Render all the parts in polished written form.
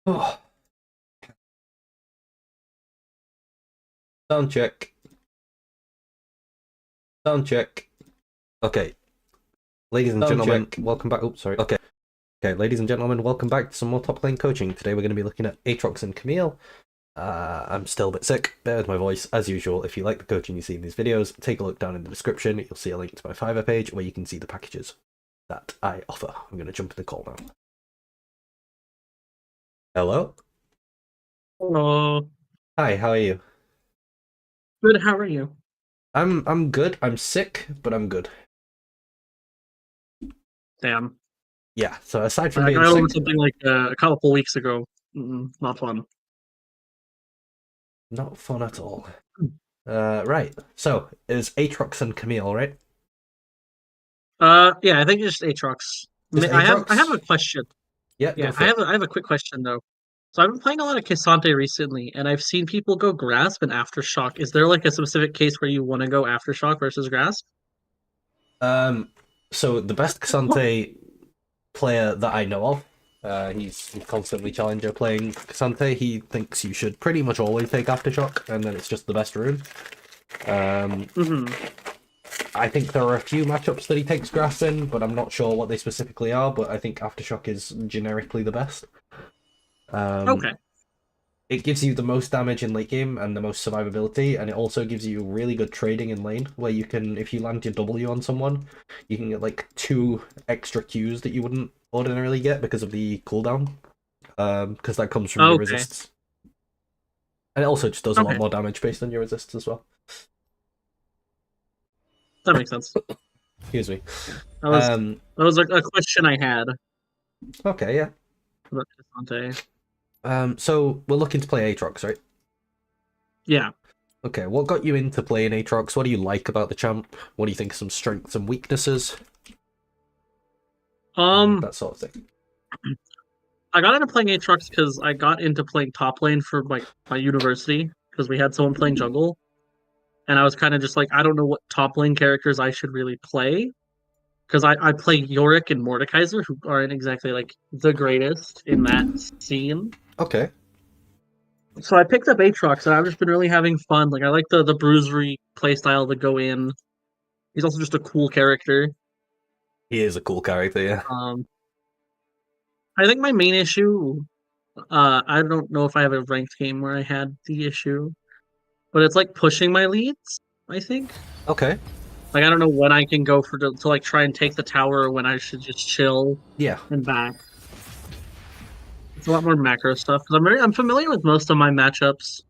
Oh, sound check. Sound check. Okay, ladies and gentlemen, welcome back. Oops, sorry. Okay, ladies and gentlemen, welcome back to some more top lane coaching. Today we're going to be looking at Aatrox and Camille. I'm still a bit sick. Bear with my voice, as usual. If you like the coaching you see in these videos, take a look down in the description. You'll see a link to my Fiverr page where you can see the packages that I offer. I'm going to jump in the call now. Hello. Hello. Hi. How are you? Good, how are you? I'm good. I'm sick, but I'm good. Damn. Yeah. So aside from I being got over sick, something like a couple weeks ago. Not fun. not fun at all. Right. So is Aatrox and Camille, right? Yeah, I think it's just Aatrox. Just I have Aatrox? a question. Yeah, go Yeah, for it. I have a quick question though. So I've been playing a lot of K'Sante recently, and I've seen people go Grasp and Aftershock. Is there like a specific case where you want to go Aftershock versus Grasp? Um, so the best Cassante player that I know of, he's constantly challenger playing Cassante. He thinks you should pretty much always take Aftershock, and then it's just the best rune. Um, Mm-hmm. I think there are a few matchups that he takes Grass in, but I'm not sure what they specifically are. But I think Aftershock is generically the best. Um, Okay. it gives you the most damage in late game and the most survivability, and it also gives you really good trading in lane, where you can, if you land your W on someone, you can get like 2 extra Qs that you wouldn't ordinarily get because of the cooldown, because that comes from your Okay. resists. And it also just does a lot Okay. more damage based on your resists as well. That makes sense. Excuse me. Yeah. Um, That was a question I had okay, yeah. about K'Sante. So we're looking to play Aatrox, right? Yeah. Okay, what got you into playing Aatrox? What do you like about the champ? What do you think are some strengths and weaknesses? Um, That sort of thing. I got into playing Aatrox because I got into playing top lane for my university because we had someone playing jungle, and I was kind of just like, I don't know what top lane characters I should really play because I play Yorick and Mordekaiser, who aren't exactly like the greatest in that scene. Okay. So I picked up Aatrox, and I've just been really having fun. Like I like the bruisery playstyle to go in. He's also just a cool character. He is a cool character, yeah. Um, I think my main issue, I don't know if I have a ranked game where I had the issue, but it's like pushing my leads, I think. Okay. Like I don't know when I can go to like try and take the tower or when I should just chill Yeah. and back. It's a lot more macro stuff because I'm familiar with most of my matchups.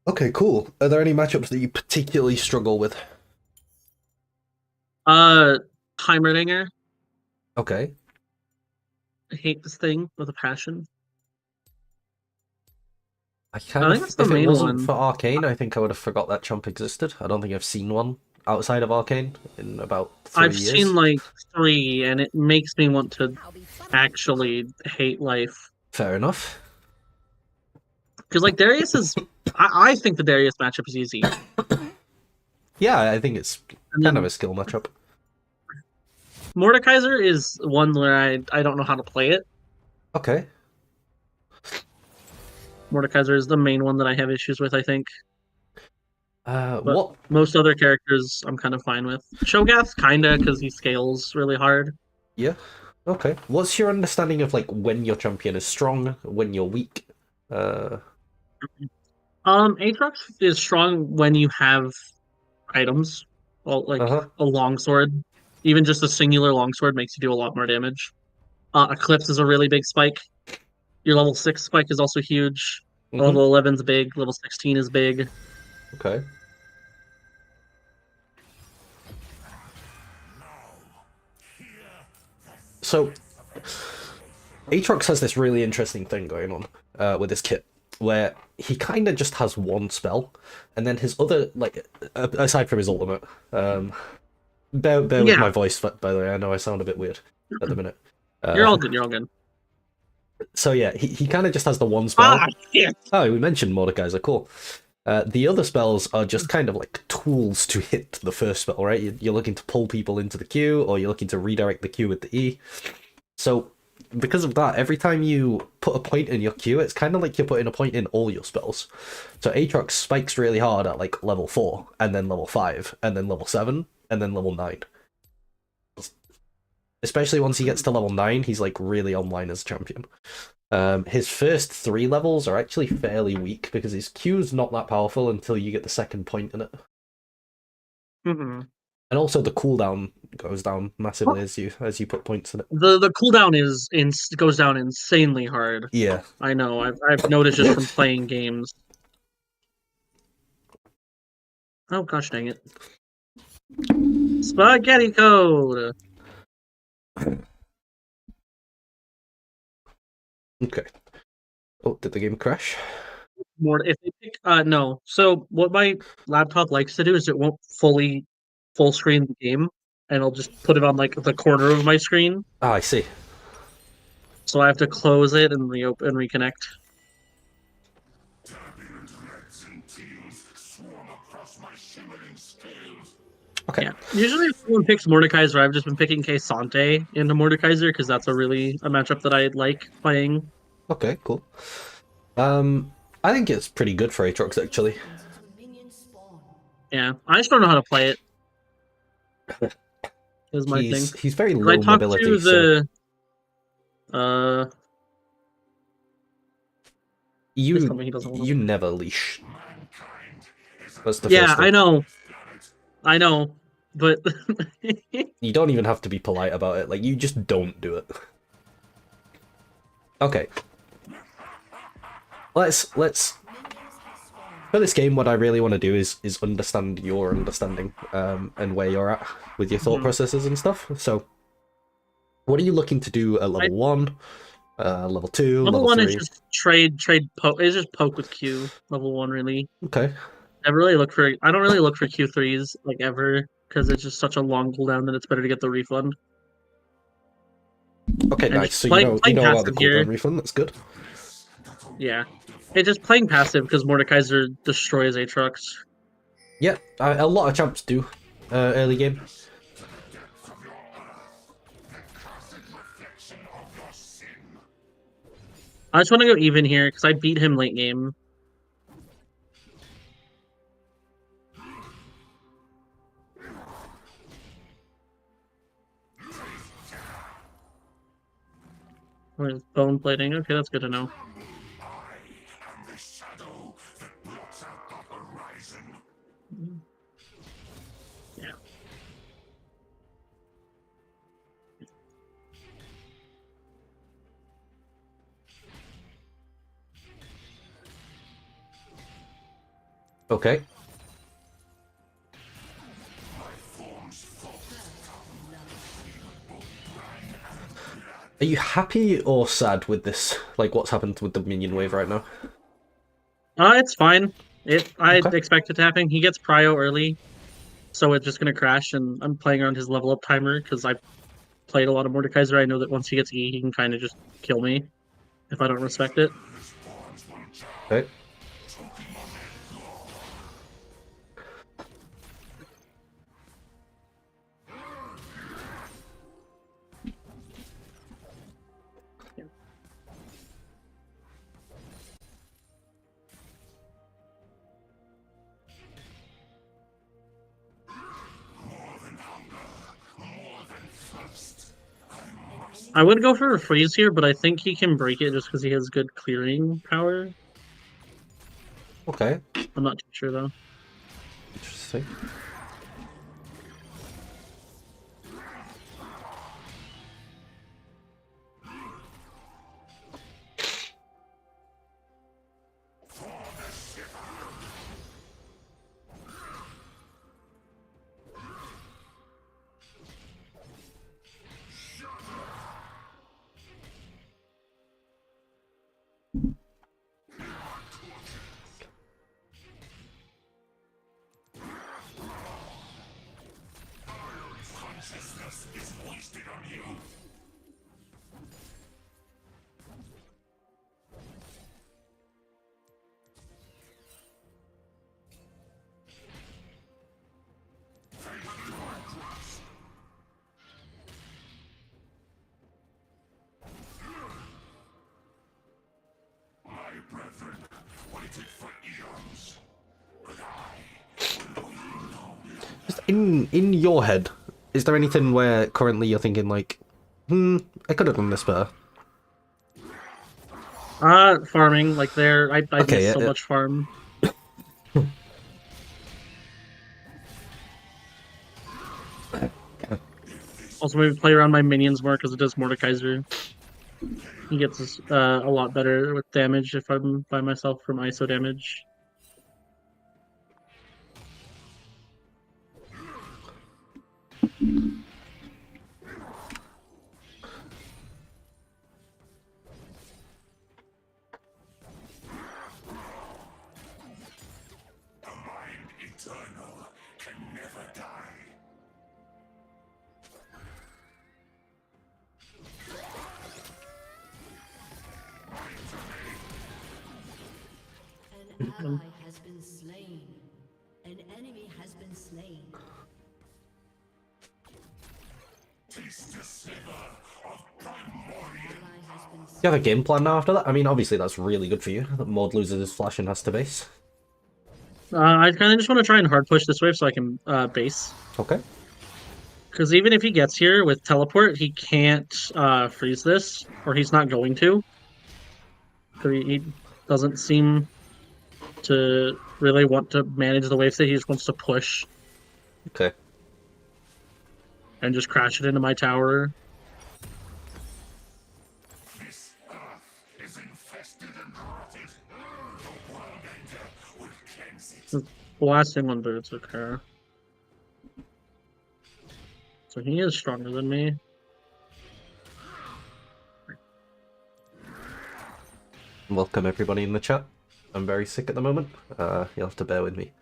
Okay, cool. Are there any matchups that you particularly struggle with? Uh Heimerdinger. Okay. I hate this thing with a passion. I kind I think of, that's the if it main wasn't one. for Arcane, I think I would have forgot that champ existed. I don't think I've seen one outside of Arcane in about I've 3 seen years. like three and it makes me want to actually hate life. Fair enough. Because like Darius is I think the Darius matchup is easy. Yeah, I think it's And kind of then a skill matchup. Mordekaiser is one where I don't know how to play it. Okay. Mordekaiser is the main one that I have issues with, I think. But What? most other characters I'm kind of fine with. Shogath, kinda, because he scales really hard. Yeah. Okay. What's your understanding of like when your champion is strong, when you're weak? Uh, Aatrox is strong when you have items, well, like uh-huh. a longsword. Even just a singular longsword makes you do a lot more damage. Eclipse is a really big spike. Your level 6 spike is also huge. Mm-hmm. Level 11 is big. Level 16 is big. Okay. So Aatrox has this really interesting thing going on with his kit, where he kind of just has one spell, and then his other, like, aside from his ultimate, bear with my Yeah, voice, by the way, I know I sound a bit weird at the minute. you're Uh, all good. You're all good. so yeah, he kind of just has the one Ah, spell. shit. Oh, we mentioned Mordekaiser, cool. The other spells are just kind of like tools to hit the first spell, right? You're looking to pull people into the queue, or you're looking to redirect the queue with the E. So because of that, every time you put a point in your Q, it's kind of like you're putting a point in all your spells. So Aatrox spikes really hard at like level 4, and then level 5, and then level 7, and then level 9. Especially once he gets to level 9, he's like really online as a champion. His first 3 levels are actually fairly weak because his Q's not that powerful until you get the second point in it. Mm-hmm. And also the cooldown goes down massively as you put points in it. The cooldown goes down insanely hard. Yeah. I know. I've noticed just from playing games. Oh gosh dang it. Spaghetti code. Okay. Oh, did the game crash? More if they pick no. So what my laptop likes to do is it won't full screen the game, and I'll just put it on like the corner of my screen. Ah, I see. So I have to close it and reopen and reconnect. Okay. Yeah. Usually if someone picks Mordekaiser, I've just been picking Sante into Mordekaiser because that's a matchup that I like playing. Okay, cool. I think it's pretty good for Aatrox actually. Yeah. I just don't know how to play it. Is my thing. He's very I low talked mobility, to so please tell me he doesn't want you to. never leash. That's the Yeah, first thing. I know, but You don't even have to be polite about it. Like, you just don't do it. Okay. Let's for this game, what I really want to do is understand your understanding and where you're at with your thought processes and stuff. So, what are you looking to do at level 1, level 2, level level 1 is 3? just poke. It's just poke with Q. Level 1 really. Okay. I don't really look for Q3s like ever because it's just such a long cooldown that it's better to get the refund. Okay, And nice. just So playing you know about the passive here. cooldown refund. That's good. Yeah. It's just playing passive because Mordekaiser destroys Aatrox. Yeah, a lot of champs do early game. I just want to go even here because I beat him late game. Or bone plating. Okay, that's good to know. Yeah. Okay. Are you happy or sad with this? Like, what's happened with the minion wave right now? It's fine. I Okay. expect it to happen. He gets prio early, so it's just gonna crash, and I'm playing around his level up timer because I played a lot of Mordekaiser. I know that once he gets E, he can kind of just kill me if I don't respect it. Okay. I would go for a freeze here, but I think he can break it just because he has good clearing power. Okay. I'm not too sure though. Interesting. in your head, is there anything where currently you're thinking like, I could have done this better? Farming, like there, I Okay, miss yeah, so yeah. much farm. Also, maybe play around my minions more because it does Mordekaiser. He gets a lot better with damage if I'm by myself from ISO damage. An ally has been slain. An enemy has been slain. You have a game plan now after that? I mean, obviously that's really good for you. Maud loses his flash and has to base. I kind of just want to try and hard push this wave so I can base. Okay. Because even if he gets here with teleport, he can't freeze this, or he's not going to. Because he doesn't seem to really want to manage the wave state. He just wants to push Okay. and just crash it into my tower. Blasting on boots, okay. So he is stronger than me. Welcome everybody in the chat. I'm very sick at the moment. You'll have to bear with me.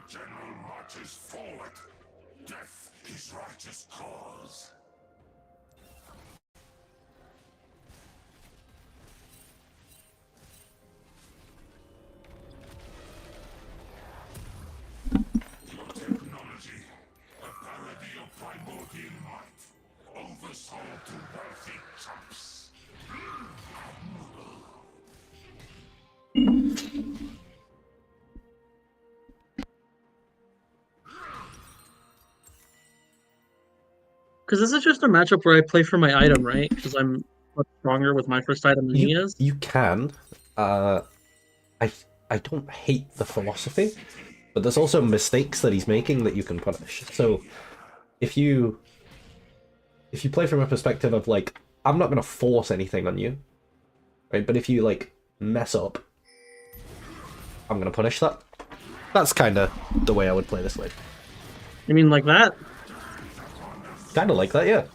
General marches forward. Death is righteous cause. Your technology, a parody of primordial might, oversold to wealthy chumps. Because this is just a matchup where I play for my item, right? Because I'm much stronger with my first item than he is. You can. I don't hate the philosophy, but there's also mistakes that he's making that you can punish. So if you play from a perspective of like, I'm not gonna force anything on you, right? But if you like mess up, I'm gonna punish that. That's kind of the way I would play this wave. You mean like that? Kind of like that, yeah.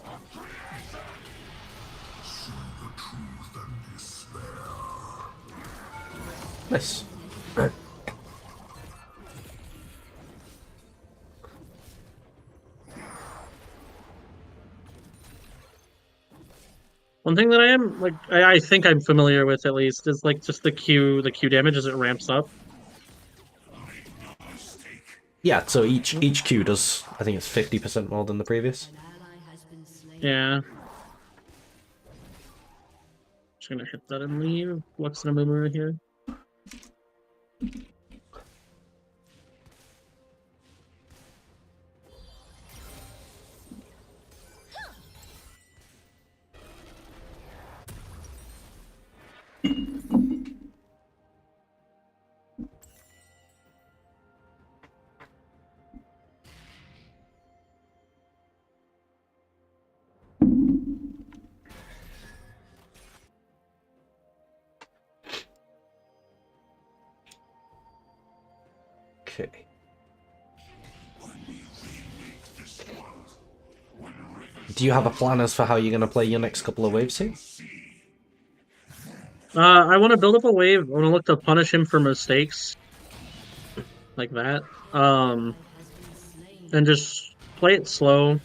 Nice. One thing that I am like I think I'm familiar with at least is like just the Q damage as it ramps up. Yeah, so each Q does, I think it's 50% more than the previous. An ally has been slain. Yeah. Just gonna hit that and leave. What's gonna move over here? Okay. Do you have a plan as for how you're going to play your next couple of waves here? I want to build up a wave. I want to look to punish him for mistakes like that. And just play it slow.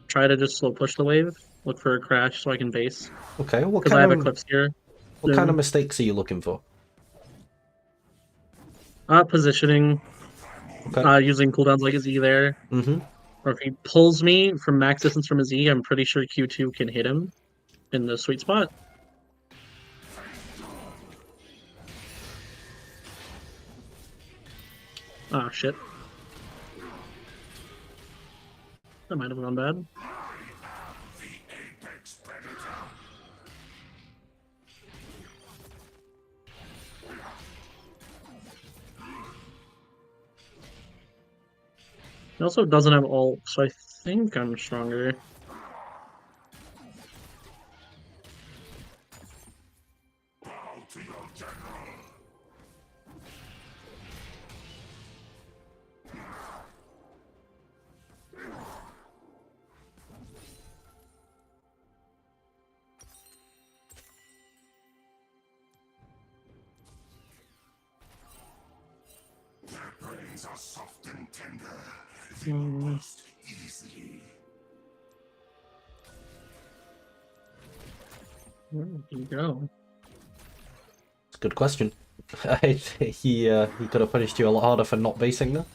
Try to just slow push the wave. Look for a crash so I can base. Okay, Because I have Eclipse here. What kind of mistakes are you looking for? Positioning. Okay. Using cooldowns like his E there. Mm-hmm. Or if he pulls me from max distance from his E, I'm pretty sure Q2 can hit him in the sweet spot. Ah, shit. That might have gone bad. He also doesn't have ult, so I think I'm stronger. Brains are soft and tender. They burst easily. Where did he go? It's a good question. He could have punished you a lot harder for not basing there.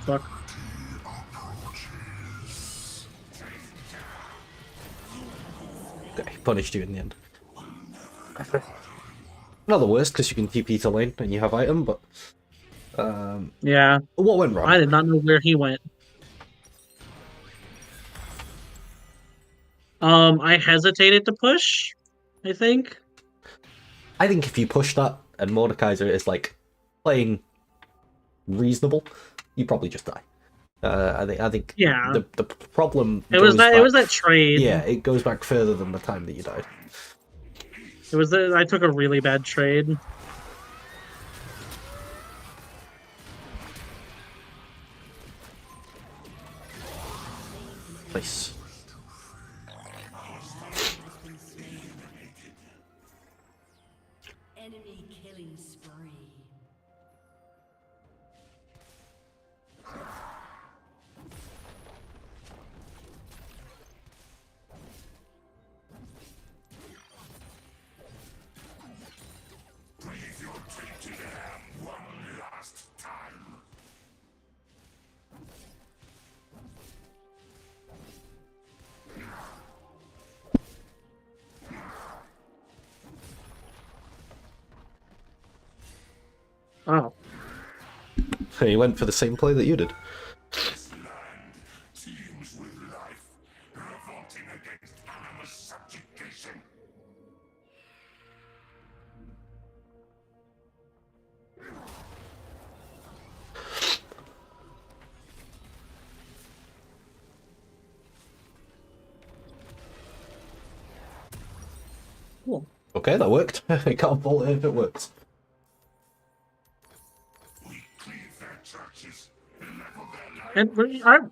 Fuck. Okay, he punished you in the end. Not the worst, because you can TP to lane and you have item, but... Yeah. What went wrong? I did not know where he went. I hesitated to push, I think. I think if you push that and Mordekaiser is like playing reasonable, you probably just die. I think Yeah. the problem It was goes that back, it was that trade. Yeah, it goes back further than the time that you died. It was that I took a really bad trade. Nice. Enemy killing spree. Breathe your tainted air one last time. Oh. He went for the same play that you did. This land teems with life, revolting against animal subjugation. Cool. Okay, that worked. I can't fault it if it works. We cleave their churches, level their lives.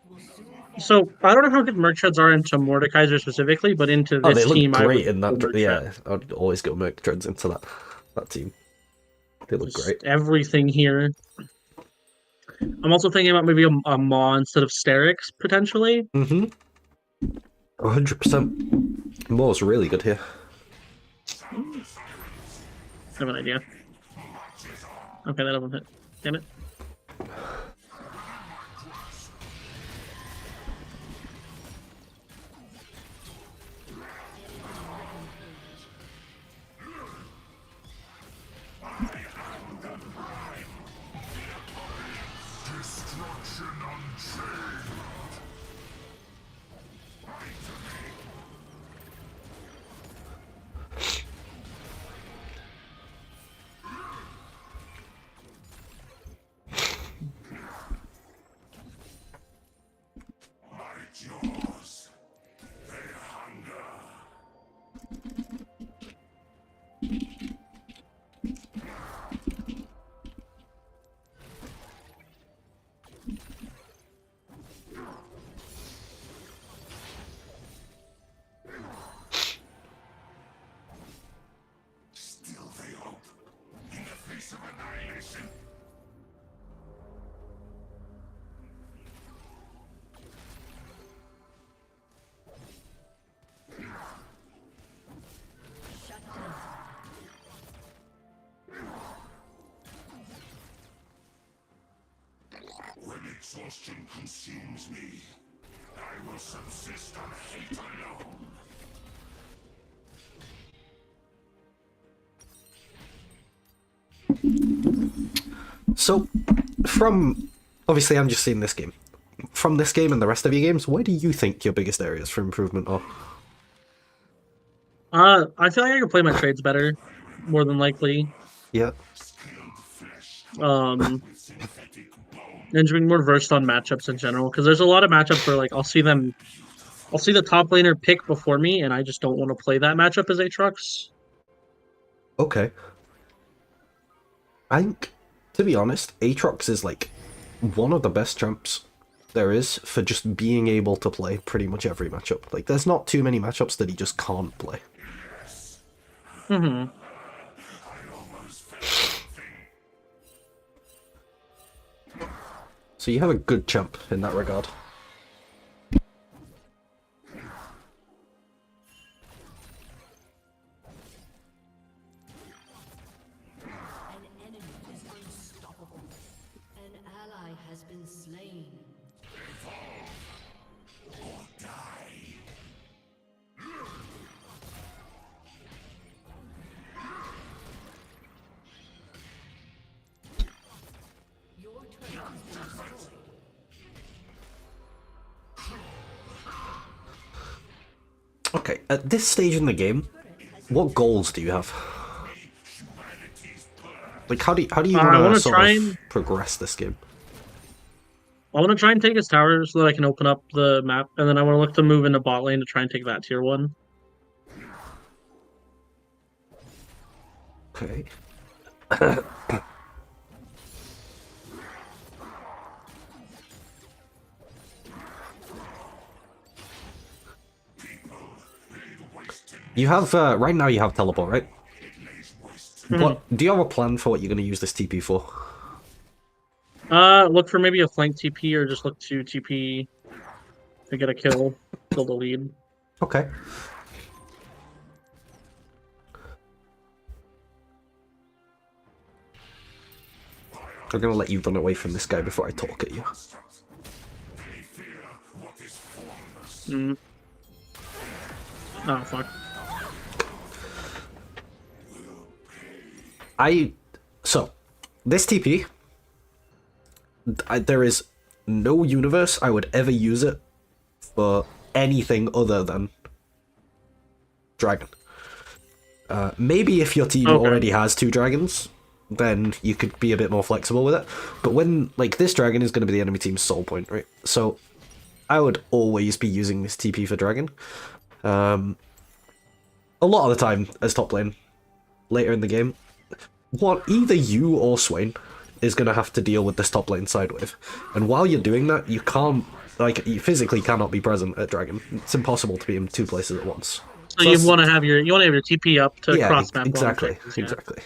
And so I don't know how good merc treads are into Mordekaiser specifically, but into Oh, this they look team, I great would in that. go Merc Yeah, I'd always go Merc Treads into that team. They look Just great. everything here. I'm also thinking about maybe a Maw instead of Sterix, potentially. 100%. Moore's really good here. I have an idea. Okay, that doesn't hit. Damn it. Destruction unchained. Exhaustion consumes me. I will subsist on hate alone. So, from obviously, I'm just seeing this game. From this game and the rest of your games, where do you think your biggest areas for improvement are? I feel like I could play my trades better, more than likely. Yeah. And just being more versed on matchups in general, because there's a lot of matchups where like I'll see the top laner pick before me, and I just don't want to play that matchup as Aatrox. Okay. I think, to be honest, Aatrox is like one of the best champs there is for just being able to play pretty much every matchup. Like, there's not too many matchups that he just can't play. Mm-hmm. So you have a good champ in that regard. An enemy is unstoppable. An ally has been slain. Your turret has been destroyed. Okay, at this stage in the game, what goals do you have? Like, how do you I want wanna to sort try of and- progress this game? I want to try and take his tower so that I can open up the map, and then I want to look to move into bot lane to try and take that tier 1. Okay. You have, right now you have teleport, right? What, do you have a plan for what you're going to use this TP for? Look for maybe a flank TP, or just look to TP to get a kill, build a lead. Okay. I'm going to let you run away from this guy before I talk at you. Mm. Oh, fuck. So, this TP, there is no universe I would ever use it for anything other than dragon. Maybe if your team already has 2 dragons, then you could be a bit more flexible with it. But when, like, this dragon is going to be the enemy team's soul point, right? So, I would always be using this TP for dragon. A lot of the time as top lane, later in the game. What either you or Swain is going to have to deal with this top lane side with. And while you're doing that, you can't, like, you physically cannot be present at dragon. It's impossible to be in 2 places at once. So you want to have your TP up to cross map. Exactly, Dragons, yeah. exactly.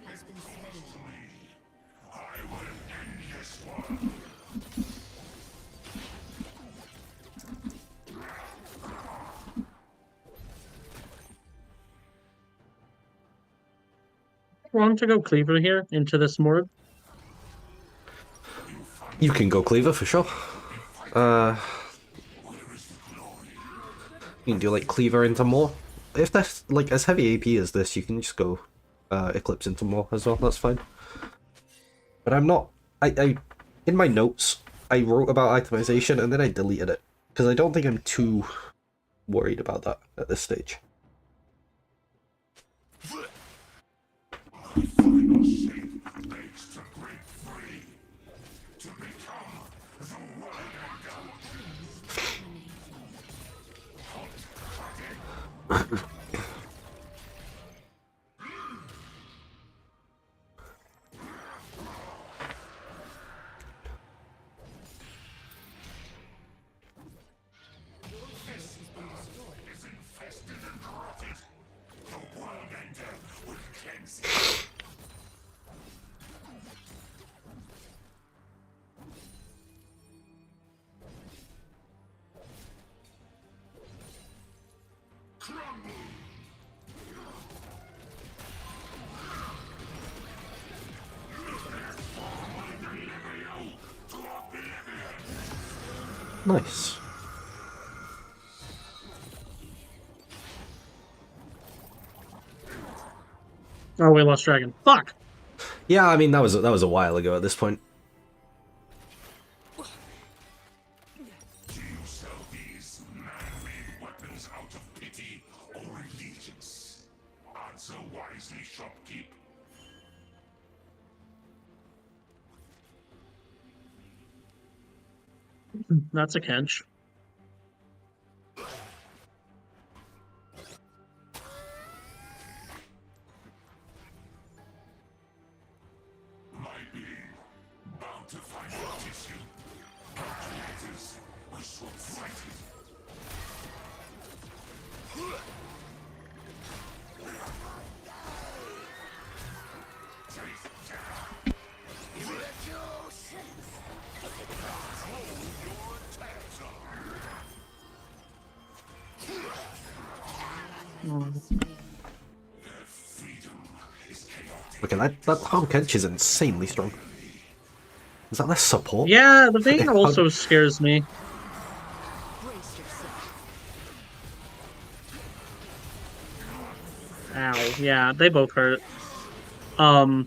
Has been slain. Want to go cleaver here into this Mord? You can go cleaver for sure. You can do like cleaver into more. If that's like as heavy AP as this, you can just go eclipse into more as well. That's fine. But I'm not. I in my notes I wrote about itemization and then I deleted it because I don't think I'm too worried about that at this stage. Final shape makes to break free, to become the world. Is infested and corrupted. The world ender will cleanse it. Nice. Oh, we lost Dragon. Fuck! Yeah, I mean that was a while ago at this point. Do you sell these man-made weapons out of pity or allegiance? Answer wisely, shopkeep. That's a catch. My being, bound to find a tissue. Calculators were short-sighted. Okay, that Tom Kench is insanely strong. Is that their support? Yeah, the Vayne also scares me. Ow. Yeah, they both hurt. Yeah,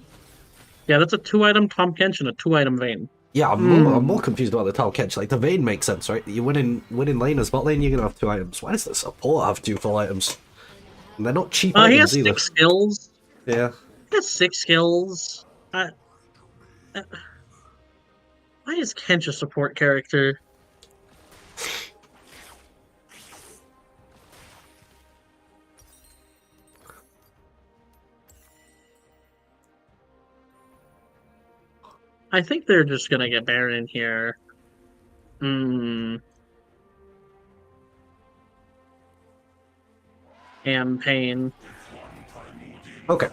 that's a 2-item Tom Kench and a 2-item Vayne. Yeah, I'm more confused about the Tom Kench. Like, the Vayne makes sense, right? You win in lane as bot lane, you're gonna have 2 items. Why does the support have 2 full items? And they're not cheap He items has either. 6 skills. Yeah. He has 6 skills. Why is Kench a support character? I think they're just gonna get Baron here. Campaign. Okay.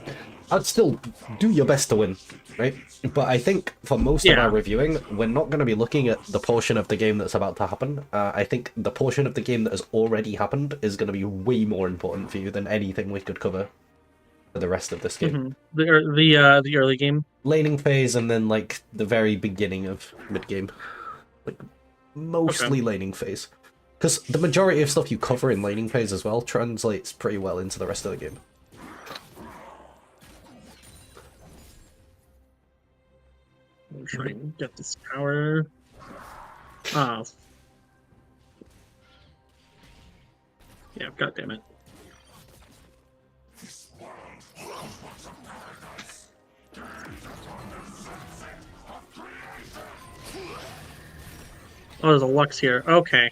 I'd still do your best to win, right? But I think for most of our reviewing, we're not going to be looking at the portion of the game that's about to happen. I think the portion of the game that has already happened is going to be way more important for you than anything we could cover for the rest of this game. The early game. Laning phase and then, like, the very beginning of mid-game. Like, mostly laning phase. Because the majority of stuff you cover in laning phase as well translates pretty well into the rest of the game. I'm trying to get this tower. Oh. Yeah, god damn it. Oh, there's a Lux here. Okay.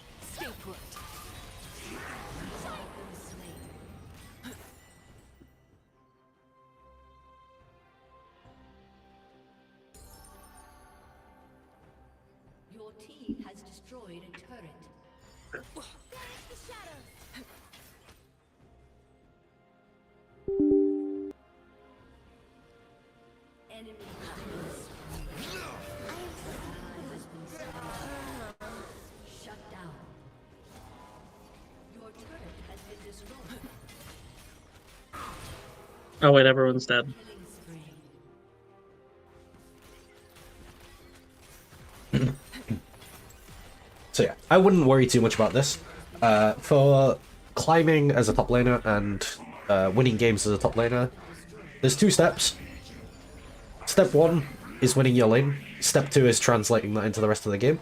Your team has destroyed a turret. Enemy shut down. Your turret has been destroyed. Oh wait, everyone's dead. Killing spree. So yeah, I wouldn't worry too much about this. For climbing as a top laner and winning games as a top laner, there's 2 steps. Step 1 is winning your lane. Step 2 is translating that into the rest of the game.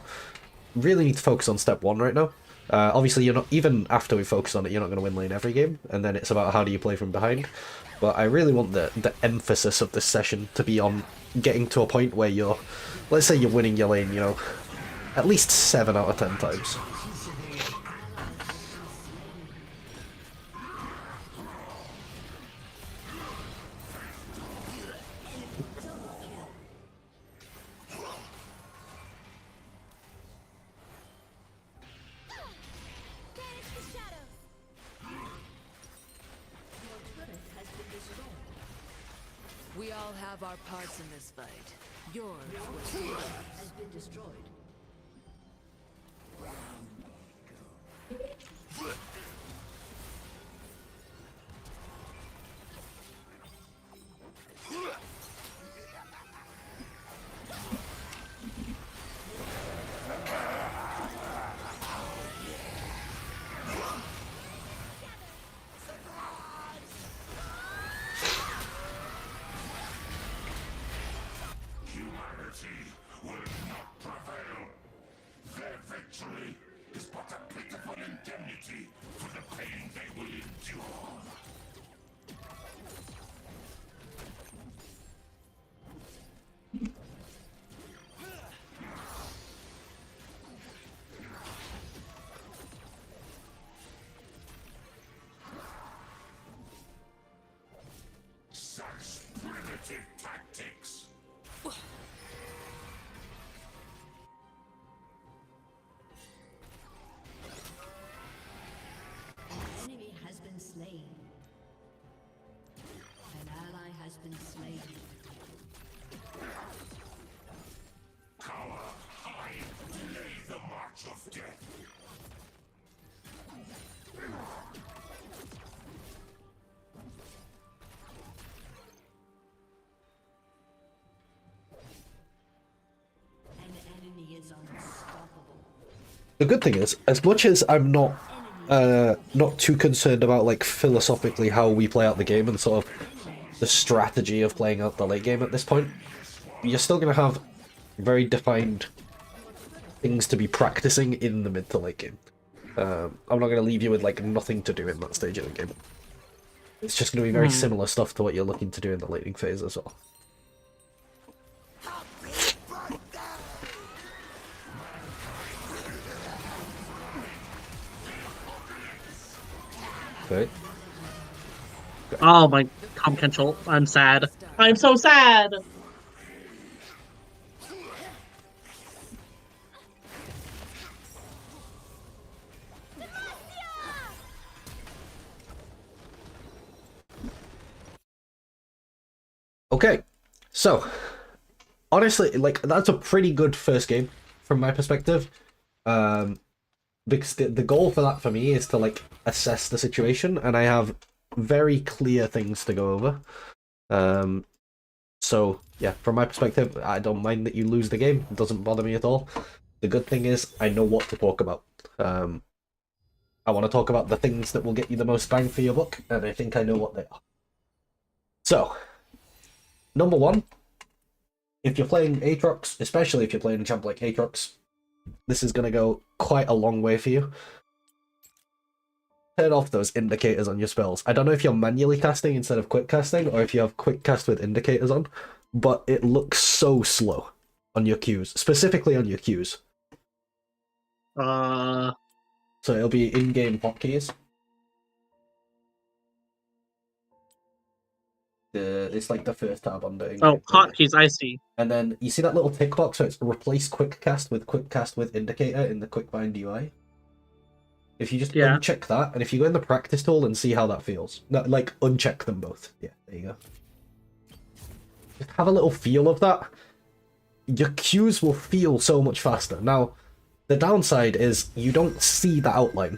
Really need to focus on step 1 right now. Obviously, you're not, even after we focus on it, you're not going to win lane every game, and then it's about how do you play from behind. But I really want the emphasis of this session to be on getting to a point where you're, let's say you're winning your lane, you know, at least 7 out of 10 times. We all have our parts in this fight. Yours has been destroyed. Humanity will not prevail. Their victory is but a pitiful indemnity for the pain they will endure. Such primitive tactics. Enemy has been slain. An ally has been slain. Cower, hide, delay the march of death. An enemy is unstoppable. The good thing is, as much as I'm not too concerned about like philosophically how we play out the game and sort of the strategy of playing out the late game at this point, you're still going to have very defined things to be practicing in the mid to late game. I'm not going to leave you with like nothing to do in that stage of the game. It's just going to be very similar stuff to what you're looking to do in the laning phase as well. Okay. Oh my Tom Kenchel, I'm sad. I'm so sad! Okay, so honestly, like that's a pretty good first game from my perspective. Because the goal for that for me is to like assess the situation, and I have very clear things to go over. So yeah, from my perspective, I don't mind that you lose the game. It doesn't bother me at all. The good thing is I know what to talk about. I want to talk about the things that will get you the most bang for your buck, and I think I know what they are. So, number one, if you're playing Aatrox, especially if you're playing a champ like Aatrox, this is going to go quite a long way for you. Turn off those indicators on your spells. I don't know if you're manually casting instead of quick casting, or if you have quick cast with indicators on, but it looks so slow on your Qs, specifically on your Qs. So it'll be in-game hotkeys. It's like the first tab on the Oh, hotkeys, I see. And then you see that little tick box, so it's replace quick cast with indicator in the quick bind UI. If you just uncheck that, and if you go in the practice tool and see how that feels, no, like uncheck them both. Yeah, there you go. Just have a little feel of that. Your Qs will feel so much faster. Now, the downside is you don't see the outline,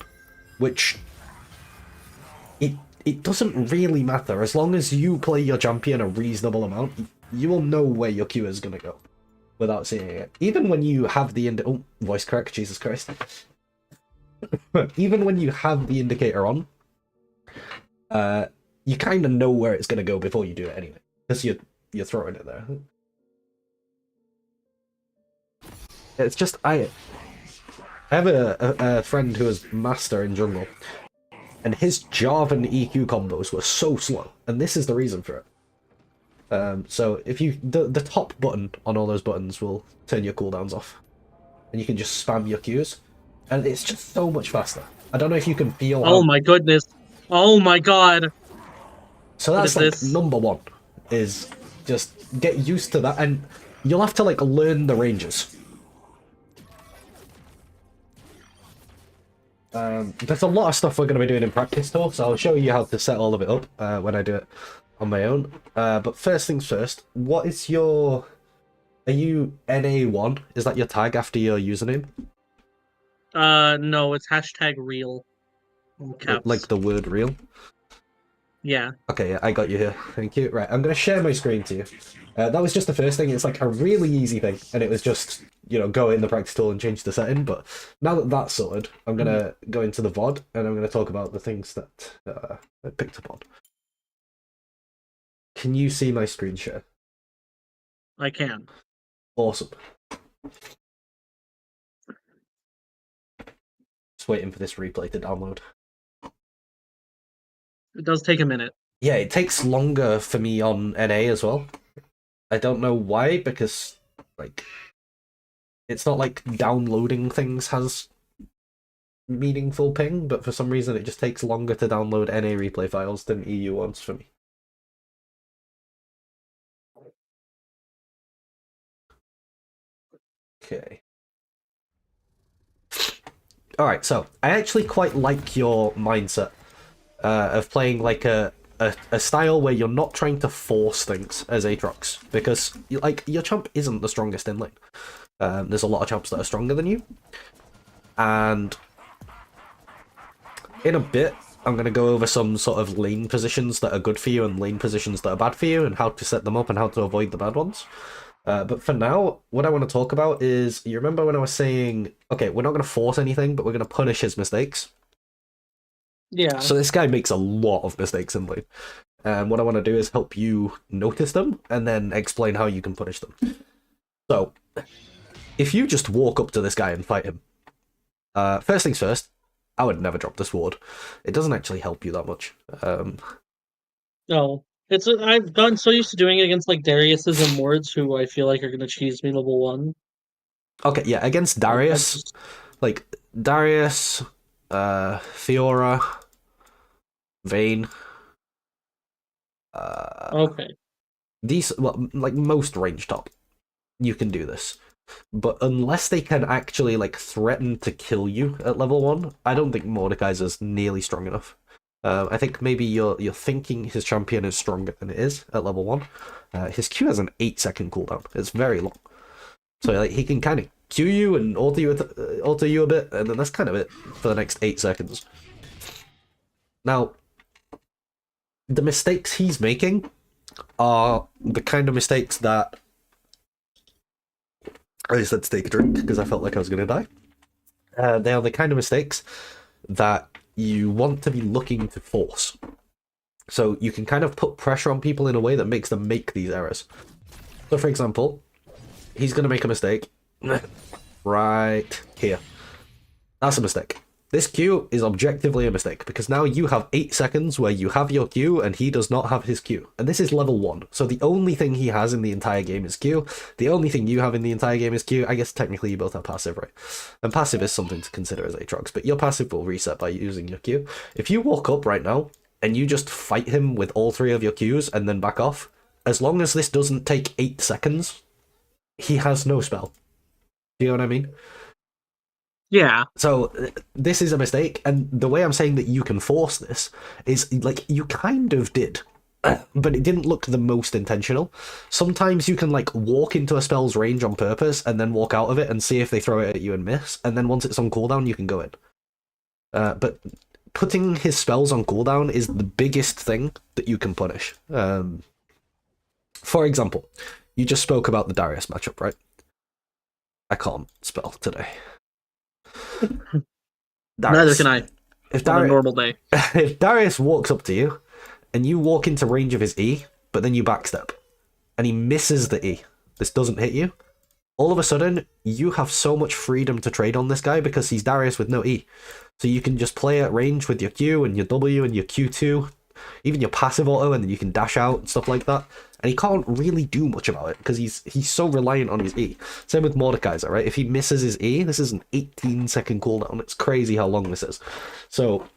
which it doesn't really matter. As long as you play your champion a reasonable amount, you will know where your Q is going to go without seeing it. Even when you have the voice crack, Jesus Christ. Even when you have the indicator on, you kind of know where it's going to go before you do it anyway, because you're throwing it there. It's just I have a friend who is master in jungle, and his Jarvan EQ combos were so slow, and this is the reason for it. So if you the top button on all those buttons will turn your cooldowns off, and you can just spam your Qs, and it's just so much faster. I don't know if you can feel. Oh my goodness! Oh my god! So that's What like is this? number one, is just get used to that, and you'll have to like learn the ranges. There's a lot of stuff we're going to be doing in practice tour, so I'll show you how to set all of it up when I do it on my own. But first things first, what is your... Are you NA1? Is that your tag after your username? No, it's hashtag real. In caps. Like the word real? Yeah. Okay, yeah, I got you here. Thank you. Right, I'm going to share my screen to you. That was just the first thing. It's like a really easy thing, and it was just, you know, go in the practice tool and change the setting. But now that that's sorted, I'm going to go into the VOD, and I'm going to talk about the things that I picked up on. Can you see my screen share? I can. Awesome. Just waiting for this replay to download. It does take a minute. Yeah, it takes longer for me on NA as well. I don't know why, because, like, it's not like downloading things has meaningful ping, but for some reason it just takes longer to download NA replay files than EU ones for me. Okay. Alright, so I actually quite like your mindset of playing like a style where you're not trying to force things as Aatrox, because like your champ isn't the strongest in lane. There's a lot of champs that are stronger than you, and in a bit I'm going to go over some sort of lane positions that are good for you and lane positions that are bad for you, and how to set them up and how to avoid the bad ones. But for now, what I want to talk about is, you remember when I was saying, okay, we're not going to force anything, but we're going to punish his mistakes? Yeah. So this guy makes a lot of mistakes in lane. And what I want to do is help you notice them, and then explain how you can punish them. So, if you just walk up to this guy and fight him, first things first, I would never drop this ward. It doesn't actually help you that much. No. I've gotten so used to doing it against like Darius's and wards who I feel like are gonna cheese me level 1. Okay, yeah, against Darius, like Darius, Fiora, Vayne. Okay. These, well, like most range top, you can do this. But unless they can actually like threaten to kill you at level 1, I don't think Mordekaiser's nearly strong enough. I think maybe you're thinking his champion is stronger than it is at level 1. His Q has an 8-second cooldown. It's very long. So like he can kind of Q you and alter you a bit, and then that's kind of it for the next 8 seconds. Now, the mistakes he's making are the kind of mistakes that... I just had to take a drink because I felt like I was going to die. They are the kind of mistakes that you want to be looking to force. So you can kind of put pressure on people in a way that makes them make these errors. So for example, he's going to make a mistake right here. That's a mistake. This Q is objectively a mistake, because now you have 8 seconds where you have your Q and he does not have his Q. And this is level 1, so the only thing he has in the entire game is Q. The only thing you have in the entire game is Q. I guess technically you both have passive, right? And passive is something to consider as Aatrox, but your passive will reset by using your Q. If you walk up right now and you just fight him with all 3 of your Qs and then back off, as long as this doesn't take 8 seconds, he has no spell. Do you know what I mean? Yeah. So this is a mistake, and the way I'm saying that you can force this is, like, you kind of did, but it didn't look the most intentional. Sometimes you can, like, walk into a spell's range on purpose and then walk out of it and see if they throw it at you and miss, and then once it's on cooldown, you can go in. But putting his spells on cooldown is the biggest thing that you can punish. For example, you just spoke about the Darius matchup, right? I can't spell today. Neither can I. If On a normal day. If Darius walks up to you and you walk into range of his E, but then you backstep and he misses the E, this doesn't hit you, all of a sudden, you have so much freedom to trade on this guy because he's Darius with no E. So you can just play at range with your Q and your W and your Q2, even your passive auto, and then you can dash out and stuff like that. And he can't really do much about it because he's so reliant on his E. Same with Mordekaiser, right? If he misses his E, this is an 18-second cooldown. It's crazy how long this is. So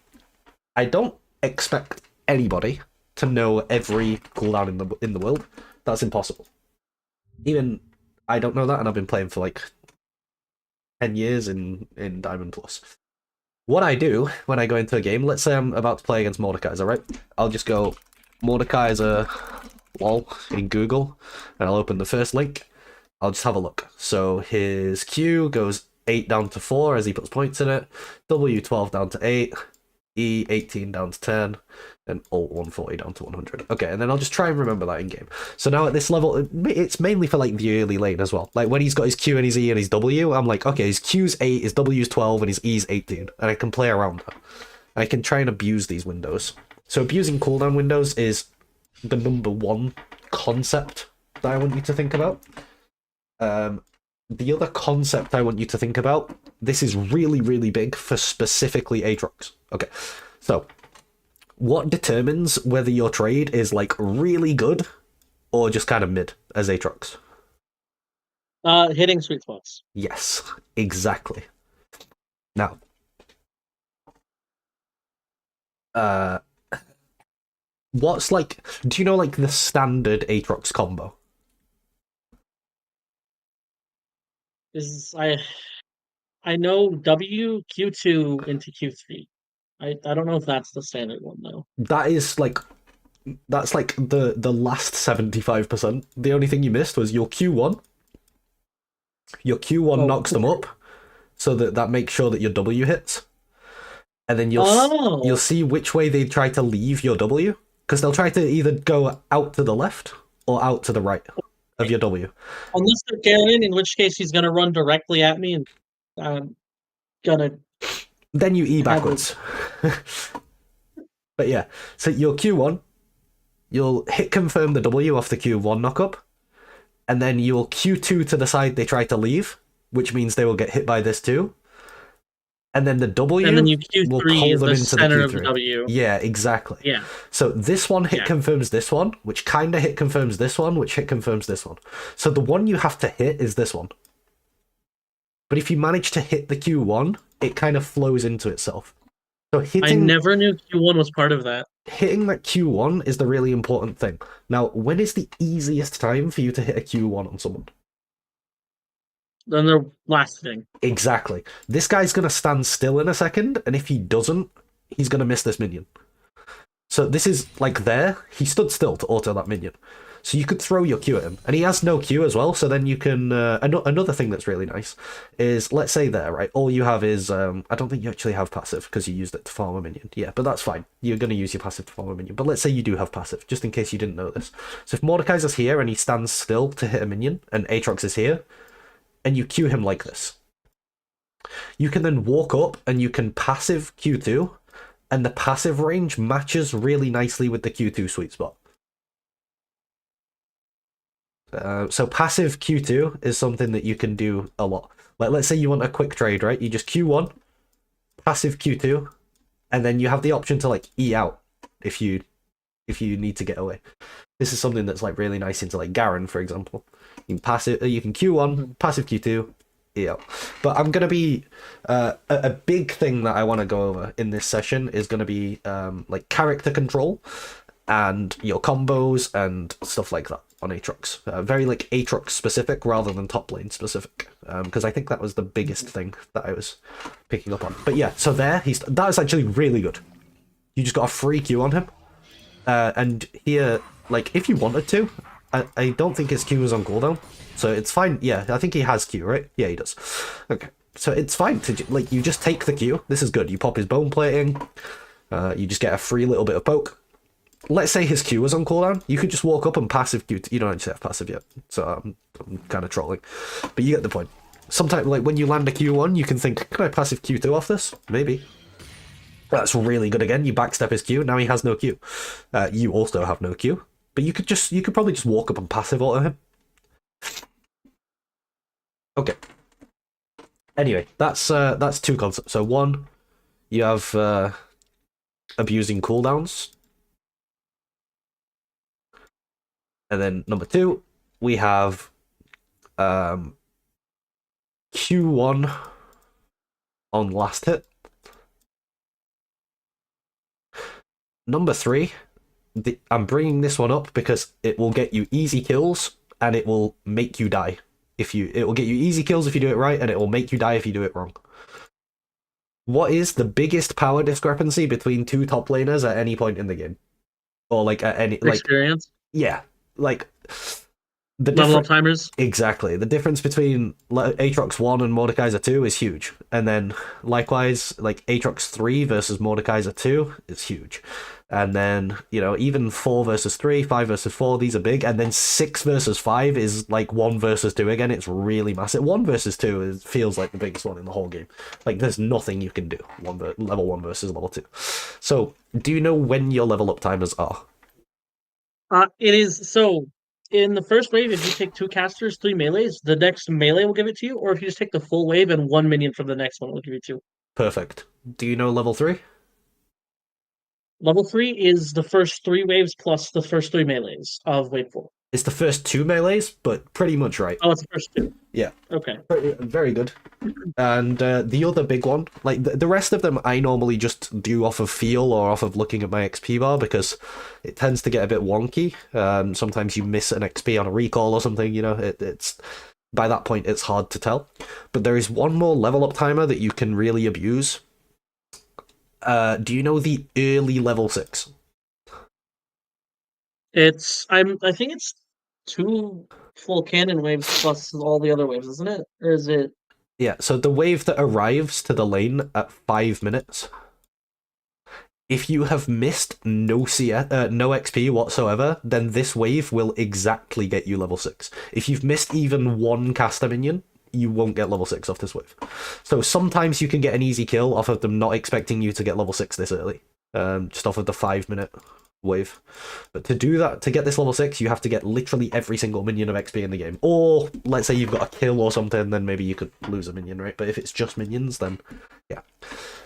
I don't expect anybody to know every cooldown in the world. That's impossible. Even I don't know that, and I've been playing for like 10 years in Diamond Plus. What I do when I go into a game, let's say I'm about to play against Mordekaiser, right? I'll just go Mordekaiser lol in Google, and I'll open the first link. I'll just have a look. So his Q goes 8 down to 4 as he puts points in it, W 12 down to 8, E 18 down to 10, and Alt 140 down to 100. Okay, and then I'll just try and remember that in game. So now at this level, it's mainly for like the early lane as well. Like when he's got his Q and his E and his W, I'm like, okay, his Q's 8, his W's 12, and his E's 18, and I can play around that. I can try and abuse these windows. So abusing cooldown windows is the number one concept that I want you to think about. The other concept I want you to think about, this is really, really big for specifically Aatrox. Okay, so what determines whether your trade is like really good or just kind of mid as Aatrox? Hitting sweet spots. Yes, exactly. Now, what's like, do you know like the standard Aatrox combo? I know W Q2 into Q3. I don't know if that's the standard one though. That is like, that's like the last 75%. The only thing you missed was your Q1. Your Q1 knocks them up, so that makes sure that your W hits. And then you'll see which way they try to leave your W, because they'll try to either go out to the left or out to the right of your W. Unless they're Garen, in which case he's gonna run directly at me and I'm gonna. Then you E backwards. But yeah, so your Q1, you'll hit confirm the W off the Q1 knockup, and then you'll Q2 to the side they try to leave, which means they will get hit by this too. And then the W and then you will Q3 pull is them the into center the of the Q3. W. Yeah, exactly. Yeah. So this one hit confirms this one, which kind of hit confirms this one, which hit confirms this one. So the one you have to hit is this one. But if you manage to hit the Q1, it kind of flows into itself. So I never knew Q1 was part of that. Hitting that Q1 is the really important thing. Now, when is the easiest time for you to hit a Q1 on someone? Then they're last thing. Exactly. This guy's going to stand still in a second, and if he doesn't, he's going to miss this minion. So this is, like, there. He stood still to auto that minion. So you could throw your Q at him. And he has no Q as well, so then you can... another thing that's really nice is, let's say there, right? All you have is... I don't think you actually have passive, because you used it to farm a minion. Yeah, but that's fine. You're going to use your passive to farm a minion. But let's say you do have passive, just in case you didn't know this. So if Mordekaiser's here, and he stands still to hit a minion, and Aatrox is here, and you Q him like this, you can then walk up, and you can passive Q2, and the passive range matches really nicely with the Q2 sweet spot. So passive Q2 is something that you can do a lot. Like, let's say you want a quick trade, right? You just Q1, passive Q2, and then you have the option to like E out if you need to get away. This is something that's like really nice into like Garen, for example. You can Q1, passive Q2, E out. But I'm gonna be a big thing that I want to go over in this session is gonna be like character control and your combos and stuff like that on Aatrox. Very like Aatrox specific rather than top lane specific, because I think that was the biggest thing that I was picking up on. But yeah, so that is actually really good. You just got a free Q on him, and here, like if you wanted to, I don't think his Q is on cooldown, so it's fine. Yeah, I think he has Q, right? Yeah, he does. Okay, so it's fine to like you just take the Q. This is good. You pop his bone plating, you just get a free little bit of poke. Let's say his Q was on cooldown, you could just walk up and passive Q. You don't actually have passive yet, so I'm kind of trolling, but you get the point. Sometimes, like when you land a Q1, you can think, can I passive Q2 off this? Maybe. That's really good again. You backstep his Q. Now he has no Q. You also have no Q, but you could probably just walk up and passive auto him. Okay. Anyway, that's two concepts. So one, you have abusing cooldowns, and then number two, we have Q1 on last hit. Number three, I'm bringing this one up because it will get you easy kills and it will make you die. It will get you easy kills if you do it right, and it will make you die if you do it wrong. What is the biggest power discrepancy between two top laners at any point in the game? Or like at any Experience? Yeah. Like the Level up timers? Exactly. The difference between Aatrox 1 and Mordekaiser 2 is huge. And then likewise, like Aatrox 3 versus Mordekaiser 2 is huge. And then, even 4 versus 3, 5 versus 4, these are big. And then 6 versus 5 is like 1 versus 2 again. It's really massive. 1 versus 2 feels like the biggest one in the whole game. Like, there's nothing you can do. Level 1 versus level 2. So, do you know when your level up timers are? It is so. In the first wave, if you take 2 casters, 3 melees, the next melee will give it to you. Or if you just take the full wave and 1 minion from the next one, will give it to you. Perfect. Do you know level 3? Level 3 is the first 3 waves plus the first 3 melees of wave 4. It's the first 2 melees, but pretty much right. Oh, it's the first 2. Yeah. Okay. Very good. And the other big one, like the rest of them, I normally just do off of feel or off of looking at my XP bar because it tends to get a bit wonky. Sometimes you miss an XP on a recall or something. It's by that point it's hard to tell. But there is one more level up timer that you can really abuse. Do you know the early level 6? I think it's 2 full cannon waves plus all the other waves, isn't it? Or is it? Yeah, so the wave that arrives to the lane at 5 minutes, if you have missed no XP whatsoever, then this wave will exactly get you level 6. If you've missed even one caster minion, you won't get level 6 off this wave. So sometimes you can get an easy kill off of them not expecting you to get level 6 this early, just off of the 5-minute wave. But to do that, to get this level 6, you have to get literally every single minion of XP in the game. Or let's say you've got a kill or something, then maybe you could lose a minion, right? But if it's just minions, then yeah.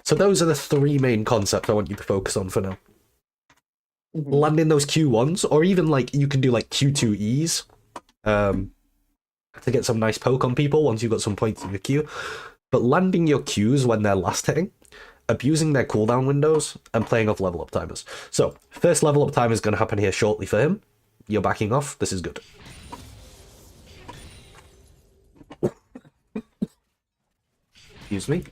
So those are the 3 main concepts I want you to focus on for now. Mm-hmm. Landing those Q1s, or even like you can do like Q2Es to get some nice poke on people once you've got some points in your Q. But landing your Qs when they're last hitting, abusing their cooldown windows, and playing off level up timers. So, first level up timer is going to happen here shortly for him. You're backing off. This is good. Excuse me.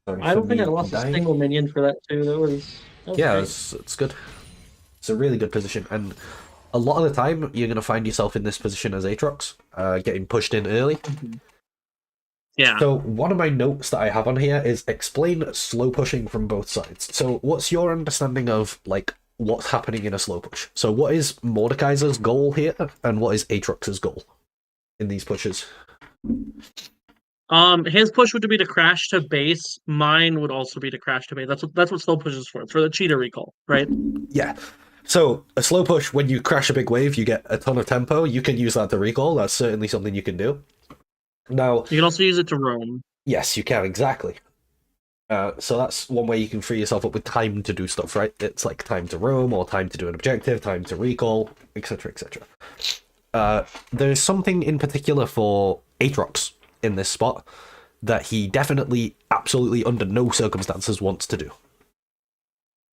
Sorry I don't think I for lost dying. a single minion for that too. That was Yeah, great. it's good. It's a really good position, and a lot of the time you're going to find yourself in this position as Aatrox, getting pushed in early. Yeah. So one of my notes that I have on here is explain slow pushing from both sides. So what's your understanding of like what's happening in a slow push? So what is Mordekaiser's goal here, and what is Aatrox's goal in these pushes? His push would be to crash to base. Mine would also be to crash to base. That's what slow push is for. It's for the cheater recall, right? Yeah. So a slow push, when you crash a big wave, you get a ton of tempo. You can use that to recall. That's certainly something you can do. Now, You can also use it to roam. yes, you can, exactly. So that's one way you can free yourself up with time to do stuff, right? It's like time to roam, or time to do an objective, time to recall, etc., etc. There's something in particular for Aatrox in this spot that he definitely, absolutely, under no circumstances wants to do.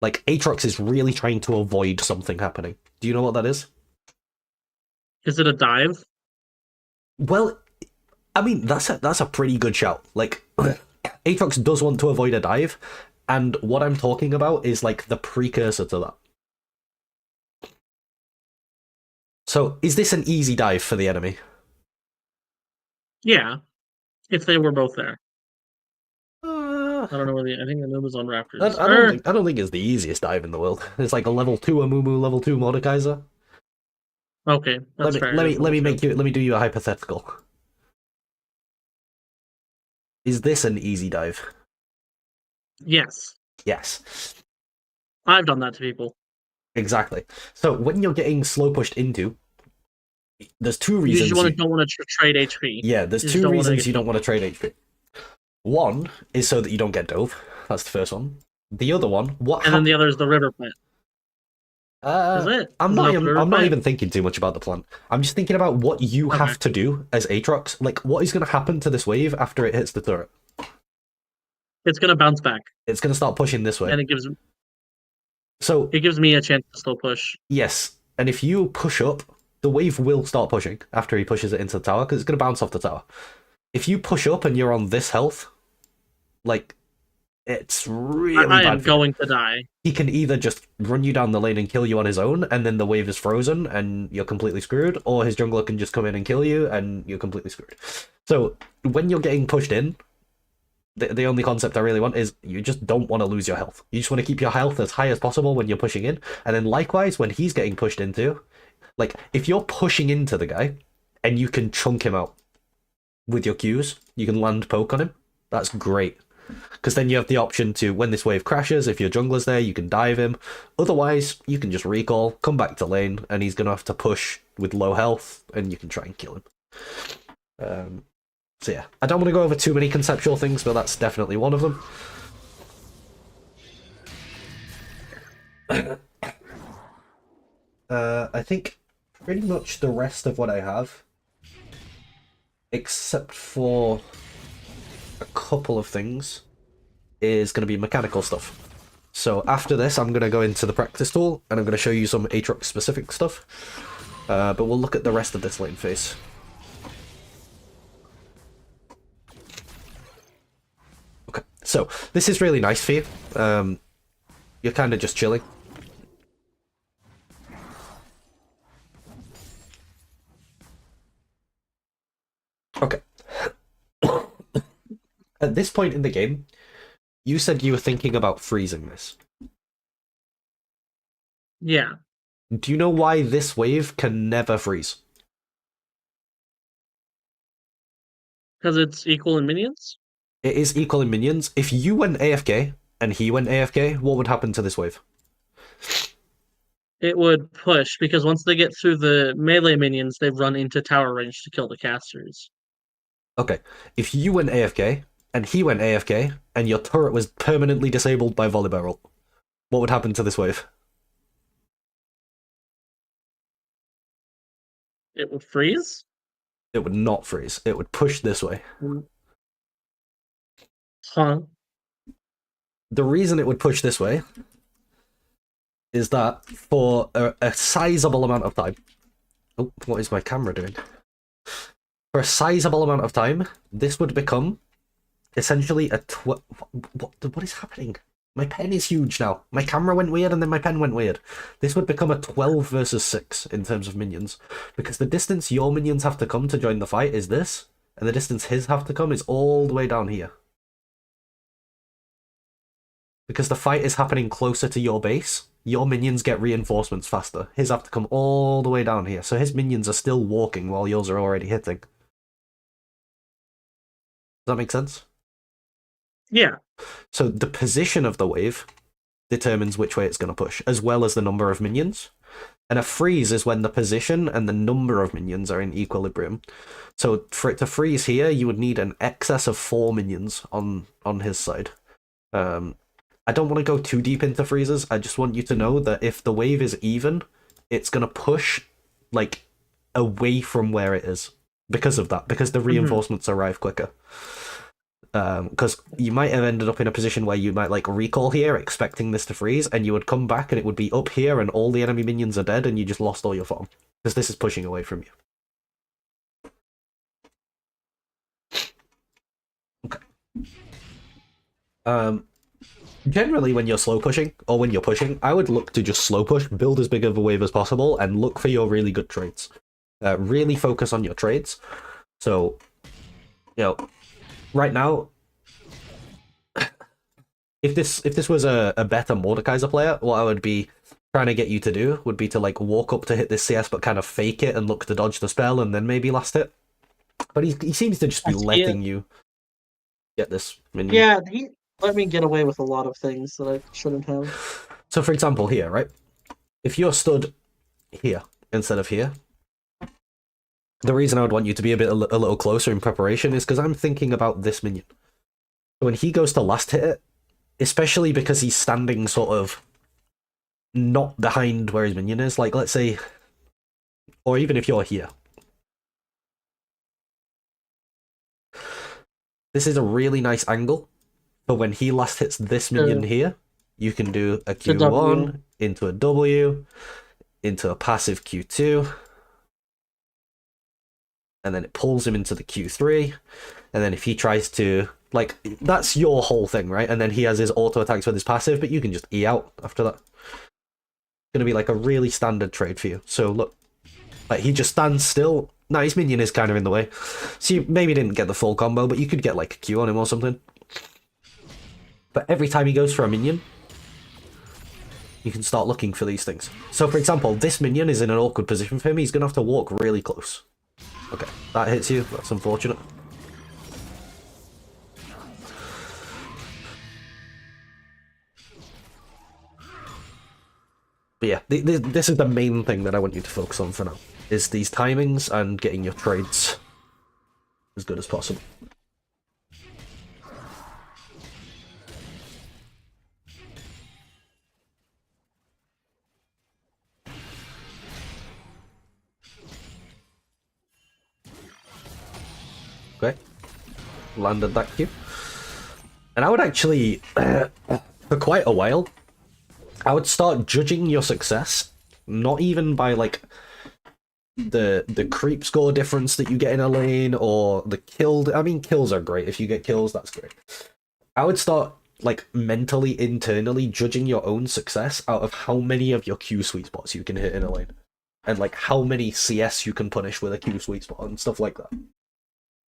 Like, Aatrox is really trying to avoid something happening. Do you know what that is? Is it a dive? Well, I mean, that's a pretty good shout. Like, Aatrox does want to avoid a dive, and what I'm talking about is like the precursor to that. So, is this an easy dive for the enemy? Yeah. If they were both there. I I don't know where I think the moon was on Raptors. I don't think it's the easiest dive in the world. It's like a level 2 Amumu, level 2 Mordekaiser. Okay, that's fair. Let me do you a hypothetical. Is this an easy dive? Yes. Yes. I've done that to people. Exactly. So when you're getting slow pushed into, There's two You reasons. just don't want to trade HP. Yeah, there's two reasons you don't want to trade HP. One is so that you don't get dove. That's the first one. The other one, and then the other is the river plant. Is it? I'm not even thinking too much about the plant. I'm just thinking about what you have to do as Aatrox. Like, what is going to happen to this wave after it hits the turret? It's going to bounce back. It's going to start pushing this way. And it gives me a chance to slow push. Yes, and if you push up, the wave will start pushing after he pushes it into the tower, because it's going to bounce off the tower. If you push up and you're on this health, like, it's really bad. I am going to die. He can either just run you down the lane and kill you on his own, and then the wave is frozen and you're completely screwed, or his jungler can just come in and kill you and you're completely screwed. So when you're getting pushed in, the only concept I really want is you just don't want to lose your health. You just want to keep your health as high as possible when you're pushing in, and then likewise when he's getting pushed into, like, if you're pushing into the guy and you can chunk him out with your Qs, you can land poke on him, that's great. Because then you have the option to, when this wave crashes, if your jungler's there, you can dive him. Otherwise, you can just recall, come back to lane, and he's going to have to push with low health, and you can try and kill him. So yeah, I don't want to go over too many conceptual things, but that's definitely one of them. I think pretty much the rest of what I have, except for a couple of things, is going to be mechanical stuff. So after this, I'm going to go into the practice tool, and I'm going to show you some Aatrox specific stuff. But we'll look at the rest of this lane phase. Okay, so this is really nice for you. You're kind of just chilling. Okay. At this point in the game, you said you were thinking about freezing this. Yeah. Do you know why this wave can never freeze? Because it's equal in minions? It is equal in minions. If you went AFK and he went AFK, what would happen to this wave? It would push, because once they get through the melee minions, they run into tower range to kill the casters. Okay, if you went AFK and he went AFK and your turret was permanently disabled by volley barrel, what would happen to this wave? It would freeze? It would not freeze. It would push this way. Huh. The reason it would push this way is that for a sizable amount of time... Oh, what is my camera doing? For a sizable amount of time, this would become essentially a... What is happening? My pen is huge now. My camera went weird and then my pen went weird. This would become a 12 versus 6 in terms of minions. Because the distance your minions have to come to join the fight is this, and the distance his have to come is all the way down here. Because the fight is happening closer to your base, your minions get reinforcements faster. His have to come all the way down here, so his minions are still walking while yours are already hitting. Does that make sense? Yeah. So the position of the wave determines which way it's going to push, as well as the number of minions. And a freeze is when the position and the number of minions are in equilibrium. So for it to freeze here, you would need an excess of 4 minions on his side. I don't want to go too deep into freezes. I just want you to know that if the wave is even, it's going to push, like, away from where it is. Because of that. Because the reinforcements arrive quicker. Because you might have ended up in a position where you might, like, recall here, expecting this to freeze, and you would come back and it would be up here and all the enemy minions are dead and you just lost all your farm. Because this is pushing away from you. Okay. Generally, when you're slow pushing, or when you're pushing, I would look to just slow push, build as big of a wave as possible, and look for your really good trades. Really focus on your trades. So, you know, right now, if this was a better Mordekaiser player, what I would be trying to get you to do would be to, like, walk up to hit this CS, but kind of fake it and look to dodge the spell, and then maybe last hit. But he seems to just be letting you get this minion. Yeah, he let me get away with a lot of things that I shouldn't have. So, for example, here, right? If you're stood here instead of here, the reason I would want you to be a little closer in preparation is because I'm thinking about this minion. When he goes to last hit it, especially because he's standing sort of not behind where his minion is, like let's say, or even if you're here. This is a really nice angle for when he last hits this minion here. You can do a Q1 into a W, into a passive Q2, and then it pulls him into the Q3, and then if he tries to, like, that's your whole thing, right? And then he has his auto attacks with his passive, but you can just E out after that. It's gonna be like a really standard trade for you. So look, like he just stands still. Now his minion is kind of in the way, so you maybe didn't get the full combo, but you could get like a Q on him or something. But every time he goes for a minion, you can start looking for these things. So for example, this minion is in an awkward position for him. He's gonna have to walk really close. Okay, that hits you. That's unfortunate. But yeah, this is the main thing that I want you to focus on for now, is these timings and getting your trades as good as possible. Okay, landed that Q. And I would actually, for quite a while, I would start judging your success, not even by like the creep score difference that you get in a lane or the kill. I mean, kills are great. If you get kills, that's great. I would start like mentally, internally judging your own success out of how many of your Q sweet spots you can hit in a lane, and like how many CS you can punish with a Q sweet spot and stuff like that.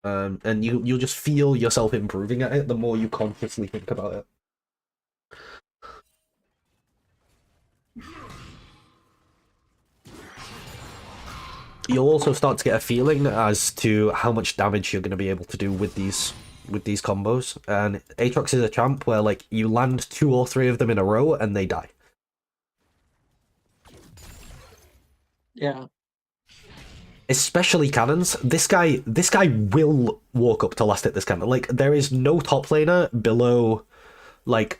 And you'll just feel yourself improving at it the more you consciously think about it. You'll also start to get a feeling as to how much damage you're going to be able to do with these combos. And Aatrox is a champ where like you land 2 or 3 of them in a row and they die. Yeah. Especially cannons. This guy will walk up to last hit this cannon. Like there is no top laner below, like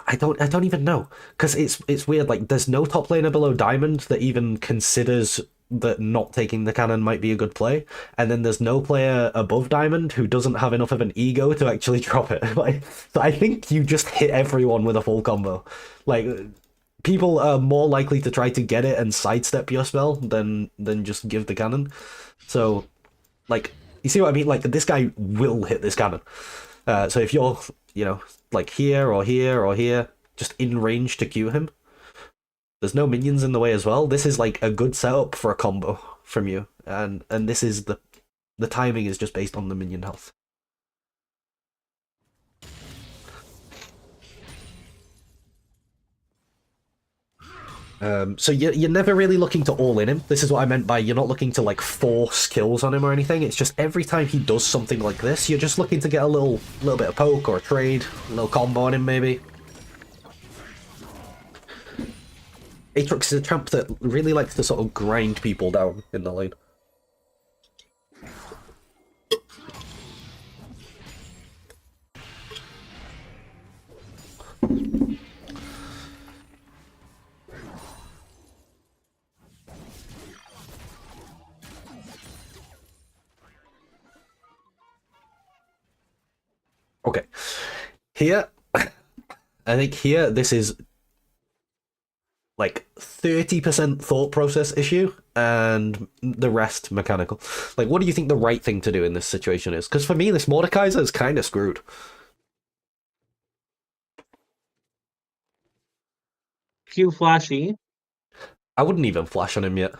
I don't even know, because it's weird. Like there's no top laner below Diamond that even considers that not taking the cannon might be a good play, and then there's no player above Diamond who doesn't have enough of an ego to actually drop it. Like, so I think you just hit everyone with a full combo. Like people are more likely to try to get it and sidestep your spell than just give the cannon. So, like, you see what I mean? Like, this guy will hit this cannon. So if you're, you know, like here or here or here, just in range to Q him, there's no minions in the way as well. This is like a good setup for a combo from you. And this is the timing is just based on the minion health. So you're never really looking to all in him. This is what I meant by you're not looking to like force kills on him or anything. It's just every time he does something like this, you're just looking to get a little bit of poke or a trade, a little combo on him maybe. Aatrox is a champ that really likes to sort of grind people down in the lane. Okay, here, I think here this is like 30% thought process issue and the rest mechanical. Like, what do you think the right thing to do in this situation is? Because for me, this Mordekaiser is kind of screwed. Q flashy. I wouldn't even flash on him yet.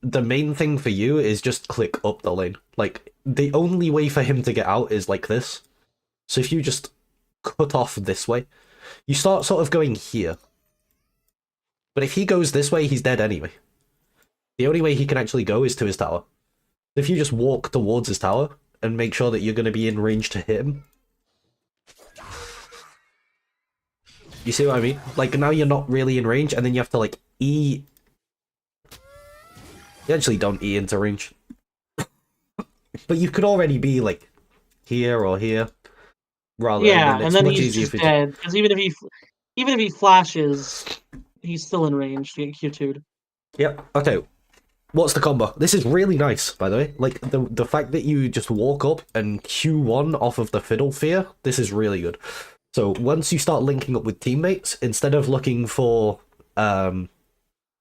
The main thing for you is just click up the lane. Like, the only way for him to get out is like this. So if you just cut off this way, you start sort of going here. But if he goes this way, he's dead anyway. The only way he can actually go is to his tower. If you just walk towards his tower and make sure that you're going to be in range to hit him. You see what I mean? Like, now you're not really in range, and then you have to, like, E... You You actually don't E into range. But you could already be like here or here. Rather, Yeah, it's and then much he's easier just if you dead. Because even if he flashes, he's still in range to get Q2'd. Yep. Okay. What's the combo? This is really nice, by the way. Like the fact that you just walk up and Q1 off of the Fiddle Fear. This is really good. So once you start linking up with teammates, instead of looking for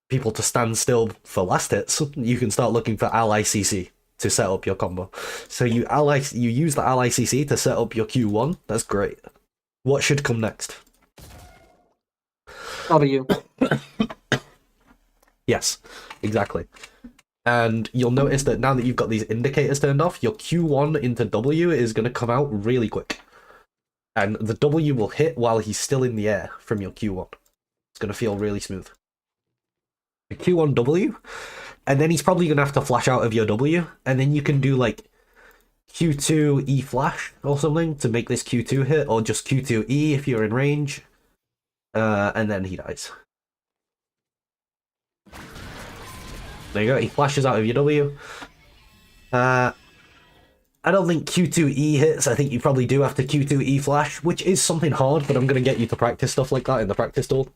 people to stand still for last hits, you can start looking for ally CC to set up your combo. So you use the ally CC to set up your Q1. That's great. What should come next? W. Yes, exactly. And you'll notice that now that you've got these indicators turned off, your Q1 into W is going to come out really quick. And the W will hit while he's still in the air from your Q1. It's going to feel really smooth. The Q1 W, and then he's probably going to have to flash out of your W, and then you can do like Q2 E flash or something to make this Q2 hit, or just Q2 E if you're in range, and then he dies. There you go, he flashes out of your W. I don't think Q2E hits. I think you probably do have to Q2E flash, which is something hard, but I'm going to get you to practice stuff like that in the practice tool.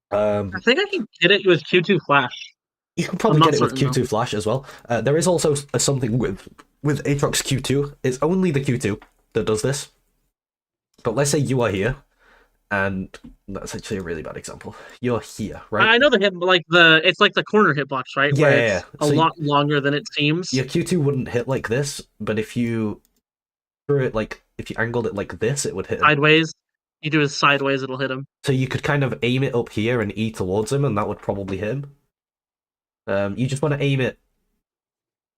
I think I can get it with Q2 flash. You can probably get it with certain, Q2 flash as well. There is also something with Aatrox Q2. It's only the Q2 that does this. But let's say you are here, and that's actually a really bad example. You're here, right? I know the hit, like it's like the corner hitbox, right? Yeah, Where yeah, it's yeah. a lot longer than it seems. Your Q2 wouldn't hit like this, but if you threw it like, if you angled it like this, it would hit him. Sideways. You do it sideways, it'll hit him. So you could kind of aim it up here and E towards him, and that would probably hit him. You just want to aim it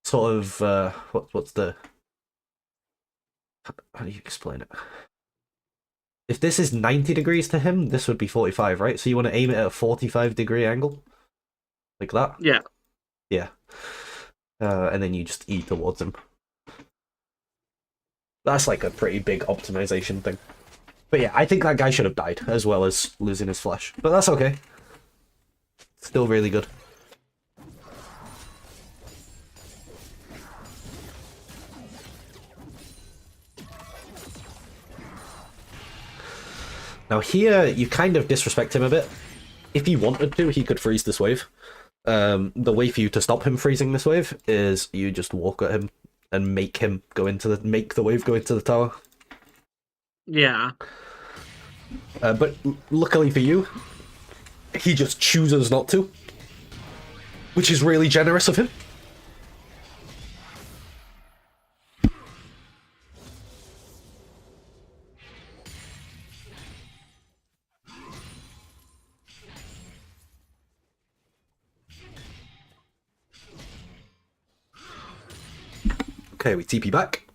sort of, what's the... How do you explain it? If this is 90 degrees to him, this would be 45, right? So you want to aim it at a 45-degree angle? Like that? Yeah. Yeah. And then you just E towards him. That's like a pretty big optimization thing. But yeah, I think that guy should have died, as well as losing his flesh. But that's okay. Still really good. Now here, you kind of disrespect him a bit. If he wanted to, he could freeze this wave. The way for you to stop him freezing this wave is you just walk at him and make the wave go into the tower. Yeah. But luckily for you, he just chooses not to, which is really generous of him. Okay, we TP back.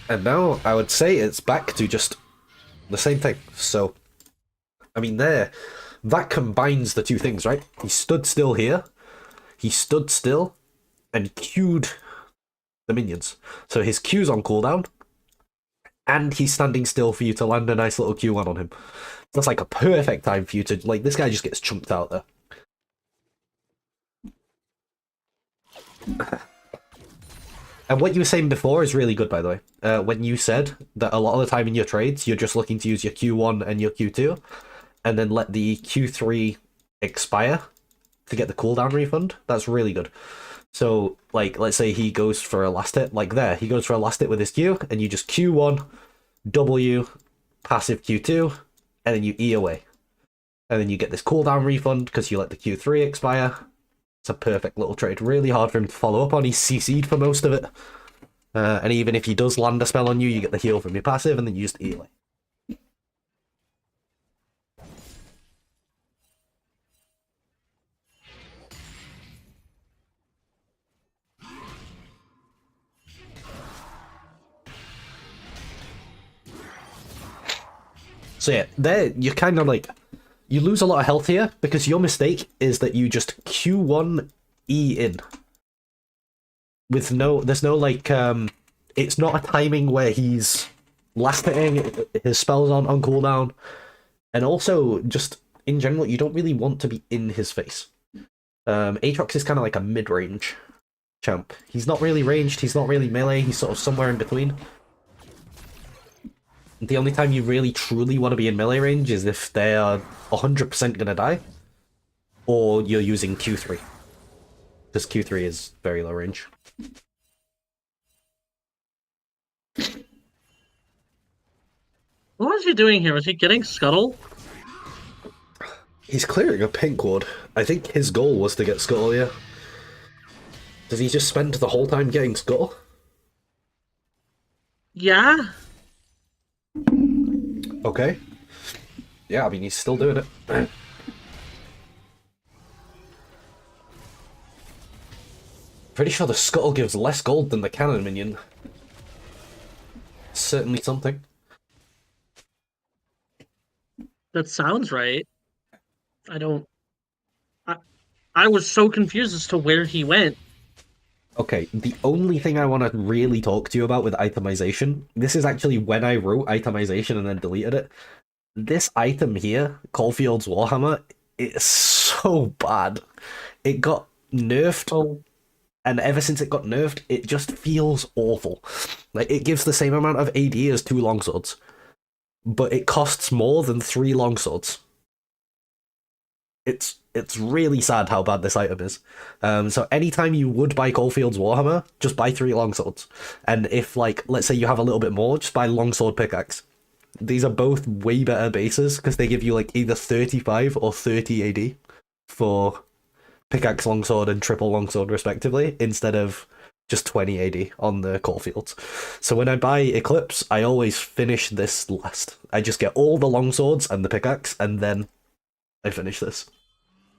And now I would say it's back to just the same thing. So, I mean, that combines the two things, right? He stood still here. He stood still and queued the minions. So his Q's on cooldown. And he's standing still for you to land a nice little Q1 on him. That's like a perfect time for you to, like, this guy just gets chunked out there. And what you were saying before is really good, by the way. When you said that a lot of the time in your trades, you're just looking to use your Q1 and your Q2, and then let the Q3 expire to get the cooldown refund, that's really good. So, like, let's say he goes for a last hit, like there, he goes for a last hit with his Q, and you just Q1, W, passive Q2, and then you E away. And then you get this cooldown refund because you let the Q3 expire. It's a perfect little trade. Really hard for him to follow up on. He's CC'd for most of it. And even if he does land a spell on you, you get the heal from your passive, and then you just E away. So yeah, there you're kind of like, you lose a lot of health here because your mistake is that you just Q1 E in. With there's no like, it's not a timing where he's last hitting, his spells on cooldown. And also, just in general, you don't really want to be in his face. Aatrox is kind of like a mid-range champ. He's not really ranged, he's not really melee, he's sort of somewhere in between. The only time you really truly want to be in melee range is if they are 100% gonna die, or you're using Q3. Because Q3 is very low range. What was he doing here? Was he getting Scuttle? He's clearing a pink ward. I think his goal was to get Scuttle, yeah. Does he just spend the whole time getting Scuttle? Yeah. Okay. Yeah, I mean, he's still doing it. Pretty sure the Scuttle gives less gold than the cannon minion. Certainly something. That sounds right. I was so confused as to where he went. Okay, the only thing I want to really talk to you about with itemization, this is actually when I wrote itemization and then deleted it. This item here, Caulfield's Warhammer, is so bad. It got nerfed, and ever since it got nerfed, it just feels awful. Like, it gives the same amount of AD as 2 longswords, but it costs more than 3 longswords. It's really sad how bad this item is. So anytime you would buy Caulfield's Warhammer, just buy 3 longswords. And if, like, let's say you have a little bit more, just buy longsword pickaxe. These are both way better bases, because they give you, like, either 35 or 30 AD for pickaxe longsword and triple longsword, respectively, instead of just 20 AD on the Caulfields. So when I buy Eclipse, I always finish this last. I just get all the longswords and the pickaxe, and then I finish this.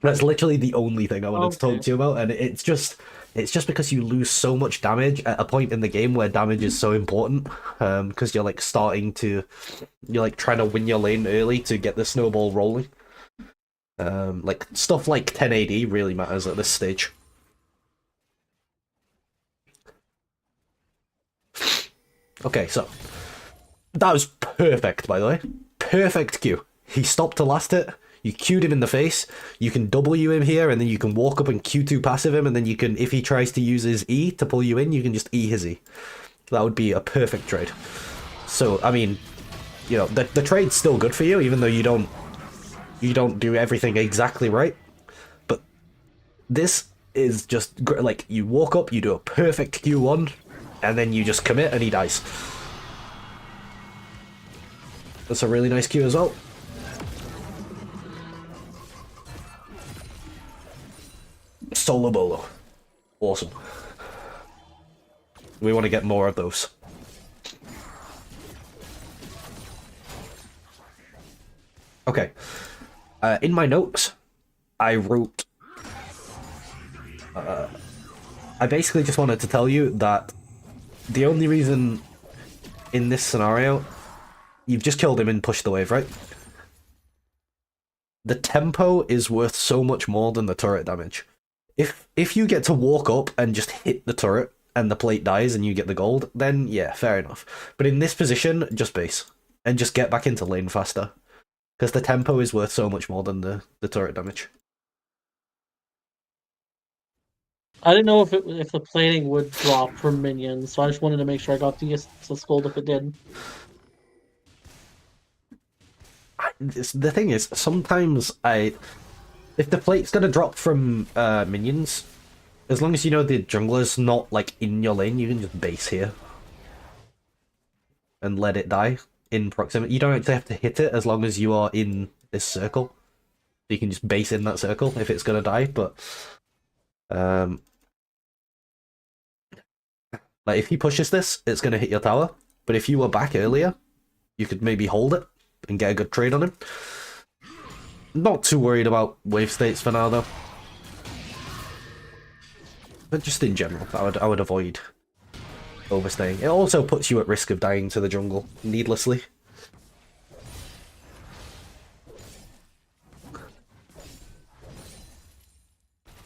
That's literally the only thing I wanted to talk to you about, and it's just because you lose so much damage at a point in the game where damage is so important, because you're like trying to win your lane early to get the snowball rolling. Like stuff like 10 AD really matters at this stage. Okay, so that was perfect, by the way. Perfect Q. He stopped to last hit. You Q'd him in the face, you can W him here, and then you can walk up and Q2 passive him, and then you can, if he tries to use his E to pull you in, you can just E his E. That would be a perfect trade. So, I mean, you know, the trade's still good for you, even though you don't do everything exactly right. But this is just, like, you walk up, you do a perfect Q1, and then you just commit, and he dies. That's a really nice Q as well. Solo bolo. Awesome. We want to get more of those. Okay. In my notes, I wrote... I basically just wanted to tell you that the only reason in this scenario, you've just killed him and pushed the wave, right? The tempo is worth so much more than the turret damage. If you get to walk up and just hit the turret and the plate dies and you get the gold, then yeah, fair enough. But in this position, just base. And just get back into lane faster. Because the tempo is worth so much more than the turret damage. I didn't know if the plating would drop from minions, so I just wanted to make sure I got the gold if it did. The thing is, sometimes if the plate's gonna drop from minions, as long as you know the jungler's not like in your lane, you can just base here and let it die in proximity. You don't actually have to hit it as long as you are in this circle. You can just base in that circle if it's gonna die. But like if he pushes this, it's gonna hit your tower. But if you were back earlier, you could maybe hold it and get a good trade on him. Not too worried about wave states for now, though. But just in general, I would avoid overstaying. It also puts you at risk of dying to the jungle needlessly.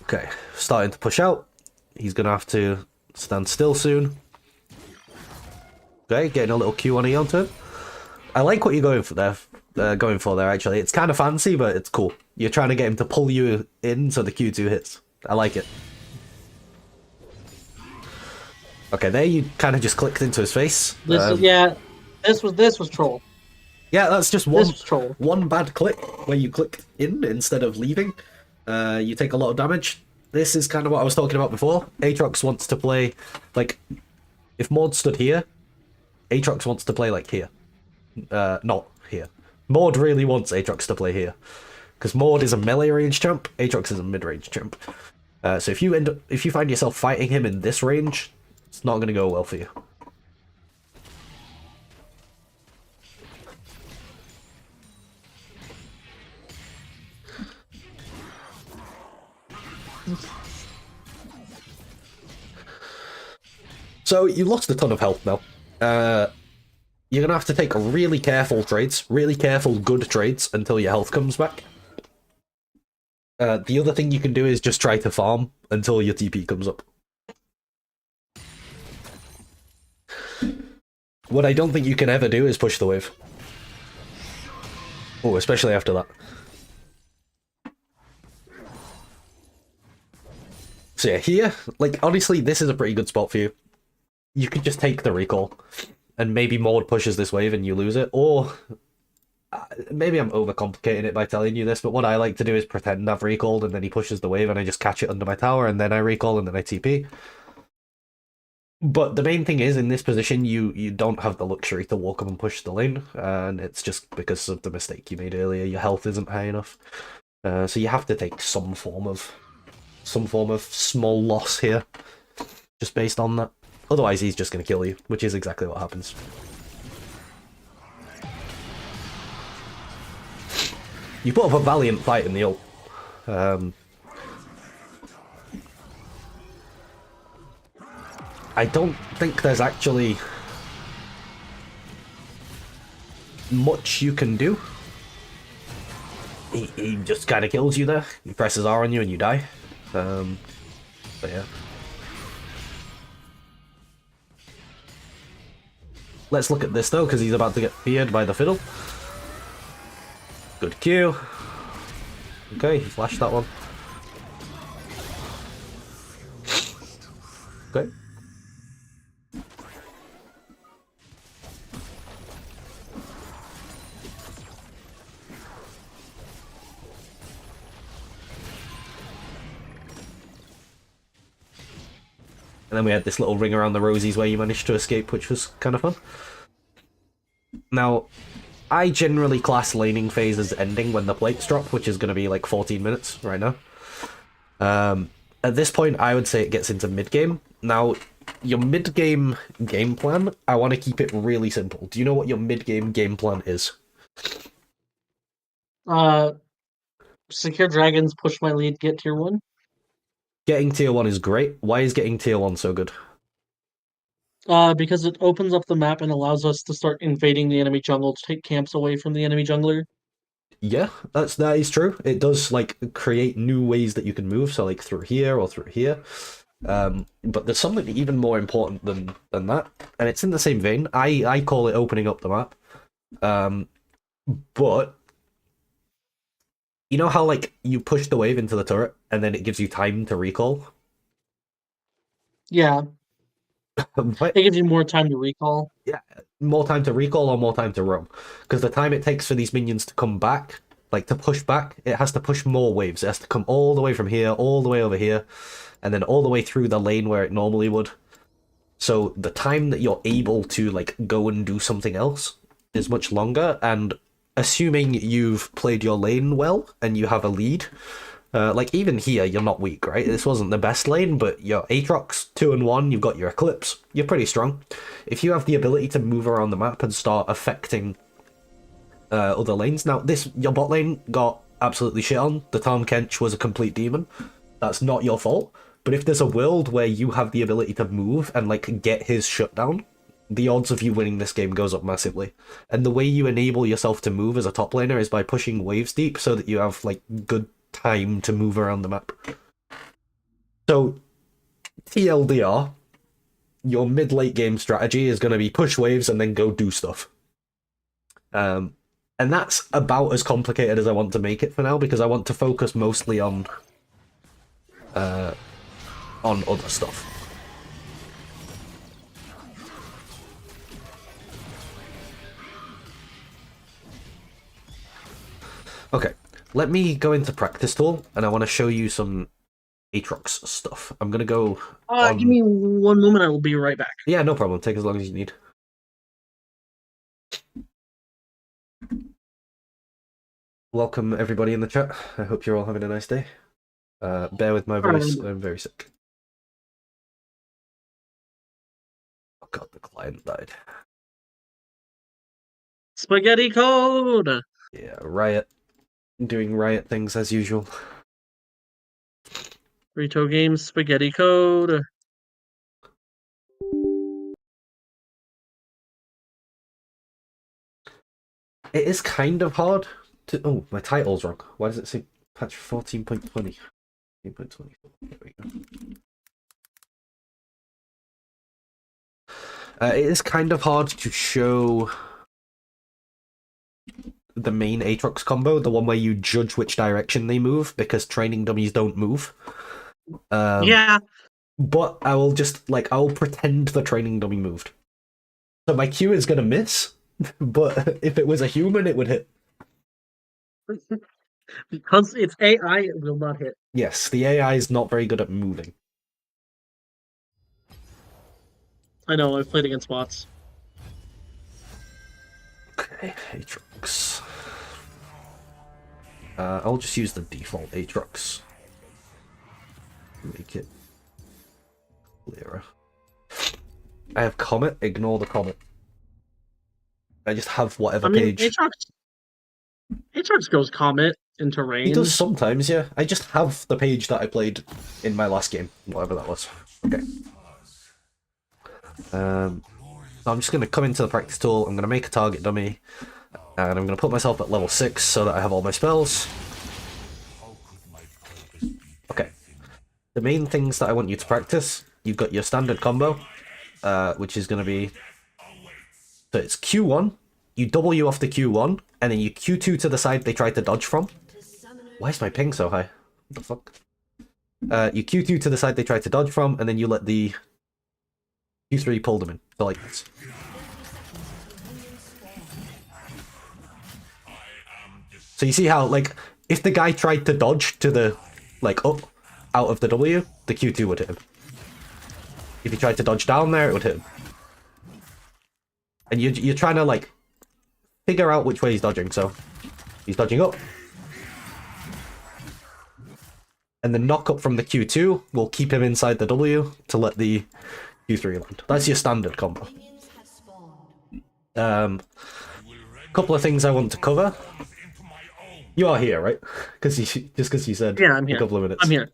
Okay, starting to push out. He's gonna have to stand still soon. Okay, getting a little Q on E onto him. I like what you're going for there. Actually, it's kind of fancy, but it's cool. You're trying to get him to pull you in so the Q2 hits. I like it. Okay, there you kind of just clicked into his face. This was troll. Yeah, that's just This was troll. one bad click where you clicked in instead of leaving. You take a lot of damage. This is kind of what I was talking about before. Aatrox wants to play, like, if Maud stood here, Aatrox wants to play, like, here. Not here. Maud really wants Aatrox to play here. Because Maud is a melee range champ, Aatrox is a mid-range champ. So if you find yourself fighting him in this range, it's not going to go well for you. So you lost a ton of health now. You're gonna have to take really careful trades, really careful good trades until your health comes back. The other thing you can do is just try to farm until your TP comes up. What I don't think you can ever do is push the wave. Oh, especially after that. So yeah, here, like, honestly, this is a pretty good spot for you. You could just take the recall, and maybe Maud pushes this wave and you lose it, or maybe I'm overcomplicating it by telling you this, but what I like to do is pretend I've recalled, and then he pushes the wave, and I just catch it under my tower, and then I recall, and then I TP. But the main thing is, in this position, you don't have the luxury to walk up and push the lane, and it's just because of the mistake you made earlier. Your health isn't high enough, so you have to take some form of small loss here, just based on that. Otherwise, he's just going to kill you, which is exactly what happens. You put up a valiant fight in the ult. I don't think there's actually much you can do. He just kind of kills you there. He presses R on you and you die. But yeah. Let's look at this though, because he's about to get feared by the fiddle. Good Q. Okay, he flashed that one. Okay. And then we had this little ring around the rosies where you managed to escape, which was kind of fun. Now, I generally class laning phase as ending when the plates drop, which is going to be like 14 minutes right now. At this point, I would say it gets into mid-game. Now, your mid-game game plan, I want to keep it really simple. Do you know what your mid-game game plan is? Secure dragons, push my lead, get tier 1. Getting tier 1 is great. Why is getting tier 1 so good? Because it opens up the map and allows us to start invading the enemy jungle to take camps away from the enemy jungler. Yeah, that is true. It does like create new ways that you can move, so like through here or through here. But there's something even more important than that, and it's in the same vein. I call it opening up the map. But you know how like you push the wave into the turret and then it gives you time to recall? Yeah. But It gives you more time to recall. yeah, more time to recall or more time to roam. Because the time it takes for these minions to come back, like to push back, it has to push more waves. It has to come all the way from here, all the way over here, and then all the way through the lane where it normally would. So the time that you're able to like go and do something else is much longer, and assuming you've played your lane well and you have a lead, like even here you're not weak, right? This wasn't the best lane, but your Aatrox 2-1, you've got your Eclipse, you're pretty strong. If you have the ability to move around the map and start affecting other lanes, now your bot lane got absolutely shit on. The Tahm Kench was a complete demon. That's not your fault. But if there's a world where you have the ability to move and like get his shutdown, the odds of you winning this game goes up massively. And the way you enable yourself to move as a top laner is by pushing waves deep so that you have like good time to move around the map. So TLDR, your mid-late game strategy is going to be push waves and then go do stuff. And that's about as complicated as I want to make it for now, because I want to focus mostly on on other stuff. Okay, let me go into practice tool, and I want to show you some Aatrox stuff. I'm gonna go. Give me 1 moment. I will be right back. Yeah, no problem. Take as long as you need. Welcome everybody in the chat. I hope you're all having a nice day. Bear with my voice. I'm very sick. Oh god, the client died. Spaghetti code. Yeah, Riot. Doing Riot things as usual. Rito Games spaghetti code. It is kind of hard to... Oh, my title's wrong. Why does it say patch 14.20? 14.24. There we go. It is kind of hard to show the main Aatrox combo, the one where you judge which direction they move, because training dummies don't move. Yeah. But I will just, like, I'll pretend the training dummy moved. So my Q is gonna miss, but if it was a human, it would hit. Because it's AI, it will not hit. Yes, the AI is not very good at moving. I know, I've played against bots. Okay, Aatrox. I'll just use the default Aatrox. Make it clearer. I have Comet, ignore the Comet. I just have whatever page. Aatrox goes Comet into range. He does sometimes, yeah. I just have the page that I played in my last game, whatever that was. Okay. So I'm just going to come into the practice tool, I'm going to make a target dummy, and I'm going to put myself at level 6 so that I have all my spells. Okay. The main things that I want you to practice, you've got your standard combo, which is going to be... So it's Q1, you W off the Q1, and then you Q2 to the side they try to dodge from. Why is my ping so high? What the fuck? You Q2 to the side they try to dodge from, and then you let the Q3 pull them in. So like this. So you see how, like, if the guy tried to dodge to the, like, up, out of the W, the Q2 would hit him. If he tried to dodge down there, it would hit him. And you're trying to, like, figure out which way he's dodging, so he's dodging up. And the knock up from the Q2 will keep him inside the W to let the Q3 land. That's your standard combo. Couple of things I want to cover. You are here, right? Because you said yeah, I'm here. A couple of minutes. I'm here.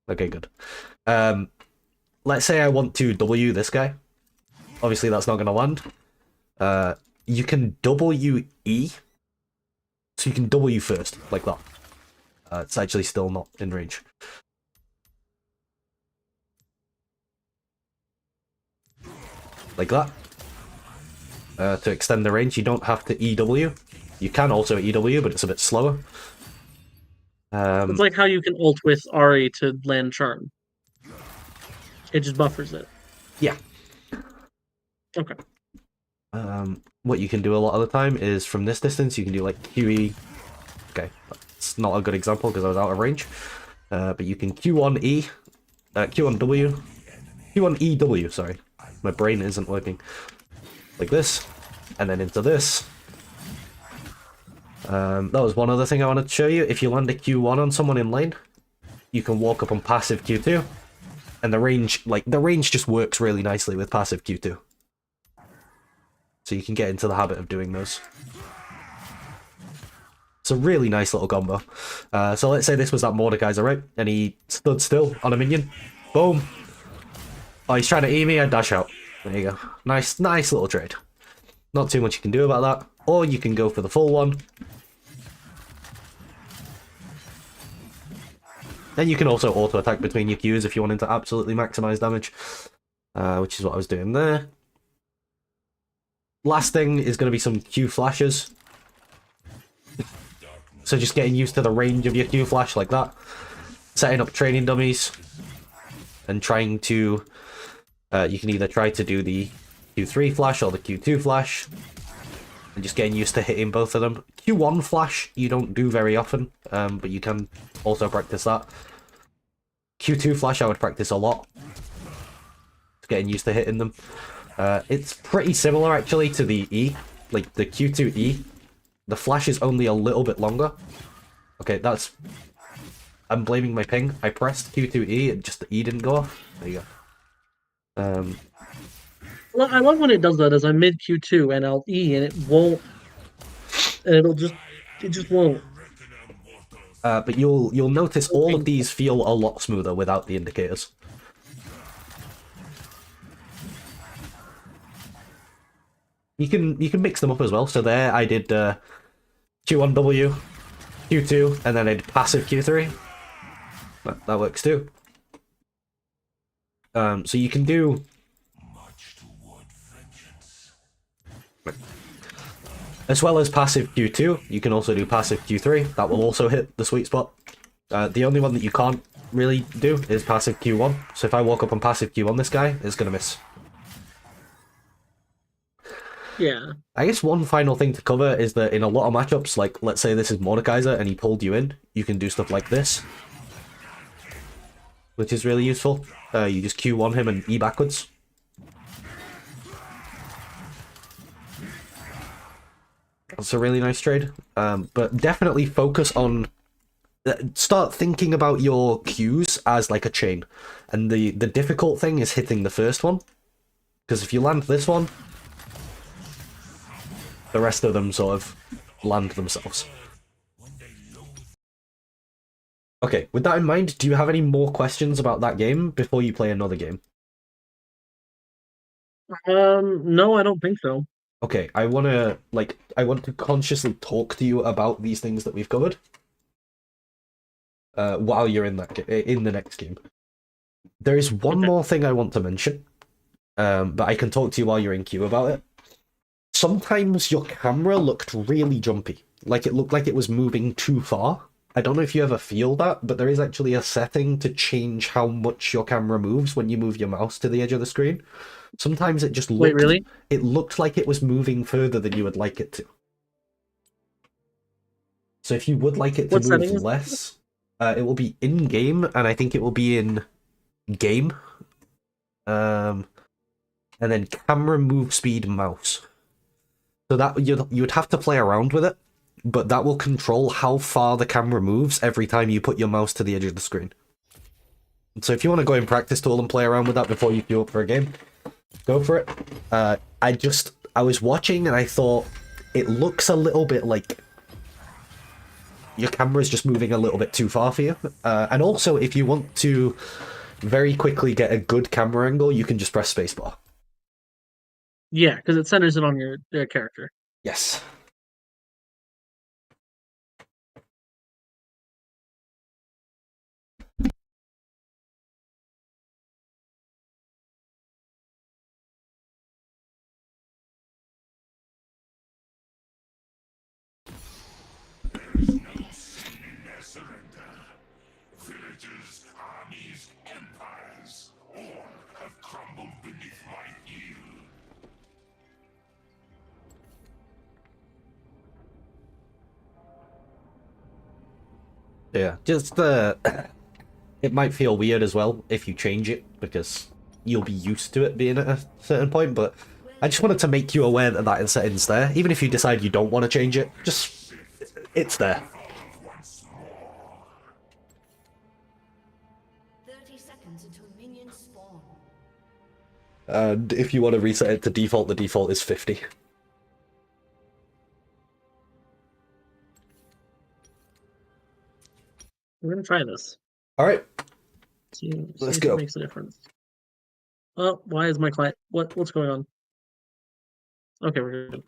Okay, good. Let's say I want to W this guy. Obviously, that's not going to land. You can W E. So you can W first, like that. It's actually still not in range. Like that. To extend the range, you don't have to EW. You can also EW, but it's a bit slower. It's like how you can ult with RA to land Charm. It just buffers it. Yeah. Okay. What you can do a lot of the time is from this distance, you can do like QE. Okay, that's not a good example because I was out of range. But you can Q1E, Q1W, Q1EW, sorry. My brain isn't working. Like this, and then into this. That was one other thing I wanted to show you. If you land a Q1 on someone in lane, you can walk up on passive Q2. And the range just works really nicely with passive Q2. So you can get into the habit of doing those. It's a really nice little combo. So let's say this was that Mordekaiser, right? And he stood still on a minion. Boom. Oh, he's trying to E me, I dash out. There you go. Nice little trade. Not too much you can do about that. Or you can go for the full one. Then you can also auto-attack between your Qs if you wanted to absolutely maximize damage. Which is what I was doing there. Last thing is going to be some Q flashes. So just getting used to the range of your Q flash like that. setting up training dummies and trying to... you can either try to do the Q3 flash or the Q2 flash, and just getting used to hitting both of them. Q1 flash you don't do very often, but you can also practice that. Q2 flash I would practice a lot, getting used to hitting them. It's pretty similar actually to the E, like the Q2 E. The flash is only a little bit longer. Okay, that's... I'm blaming my ping. I pressed Q2E, and just the E didn't go off. There you go. Well, I love when it does that as I'm mid Q2 and I'll E and it won't, and it just won't. But you'll notice all of these feel a lot smoother without the indicators. You can mix them up as well. So there I did Q1W, Q2, and then I did passive Q3. That works too. So you can do... As well as passive Q2, you can also do passive Q3. That will also hit the sweet spot. The only one that you can't really do is passive Q1. So if I walk up on passive Q1, this guy is going to miss. Yeah. I guess one final thing to cover is that in a lot of matchups, like let's say this is Mordekaiser and he pulled you in, you can do stuff like this, which is really useful. You just Q1 him and E backwards. That's a really nice trade. But definitely focus on... start thinking about your Qs as like a chain. And the difficult thing is hitting the first one. Because if you land this one, the rest of them sort of land themselves. Okay, with that in mind, do you have any more questions about that game before you play another game? No, I don't think so. Okay, I want to consciously talk to you about these things that we've covered while you're in the next game. There is one more thing I want to mention, but I can talk to you while you're in queue about it. Sometimes your camera looked really jumpy, like it looked like it was moving too far. I don't know if you ever feel that, but there is actually a setting to change how much your camera moves when you move your mouse to the edge of the screen. Sometimes it just looked... Wait, really? It looked like it was moving further than you would like it to. So if you would like it to move less, it will be in-game, and I think it will be in game. And then camera move speed mouse. So that you would have to play around with it, but that will control how far the camera moves every time you put your mouse to the edge of the screen. So if you want to go in practice tool and play around with that before you queue up for a game, go for it. I was watching and I thought it looks a little bit like your camera's just moving a little bit too far for you. And also, if you want to very quickly get a good camera angle, you can just press spacebar. Yeah, because it centers it on your character. Yes. Villages, armies, empires, all have crumbled beneath my heel. Yeah, just it might feel weird as well if you change it, because you'll be used to it being at a certain point, but I just wanted to make you aware that that setting's there. Even if you decide you don't want to change it, just... it's there. 30 seconds until minions spawn. And if you want to reset it to default, the default is 50. We're gonna try this. Alright, See let's if go. it makes a difference. Oh, why is my client... What's going on? Okay, we're good.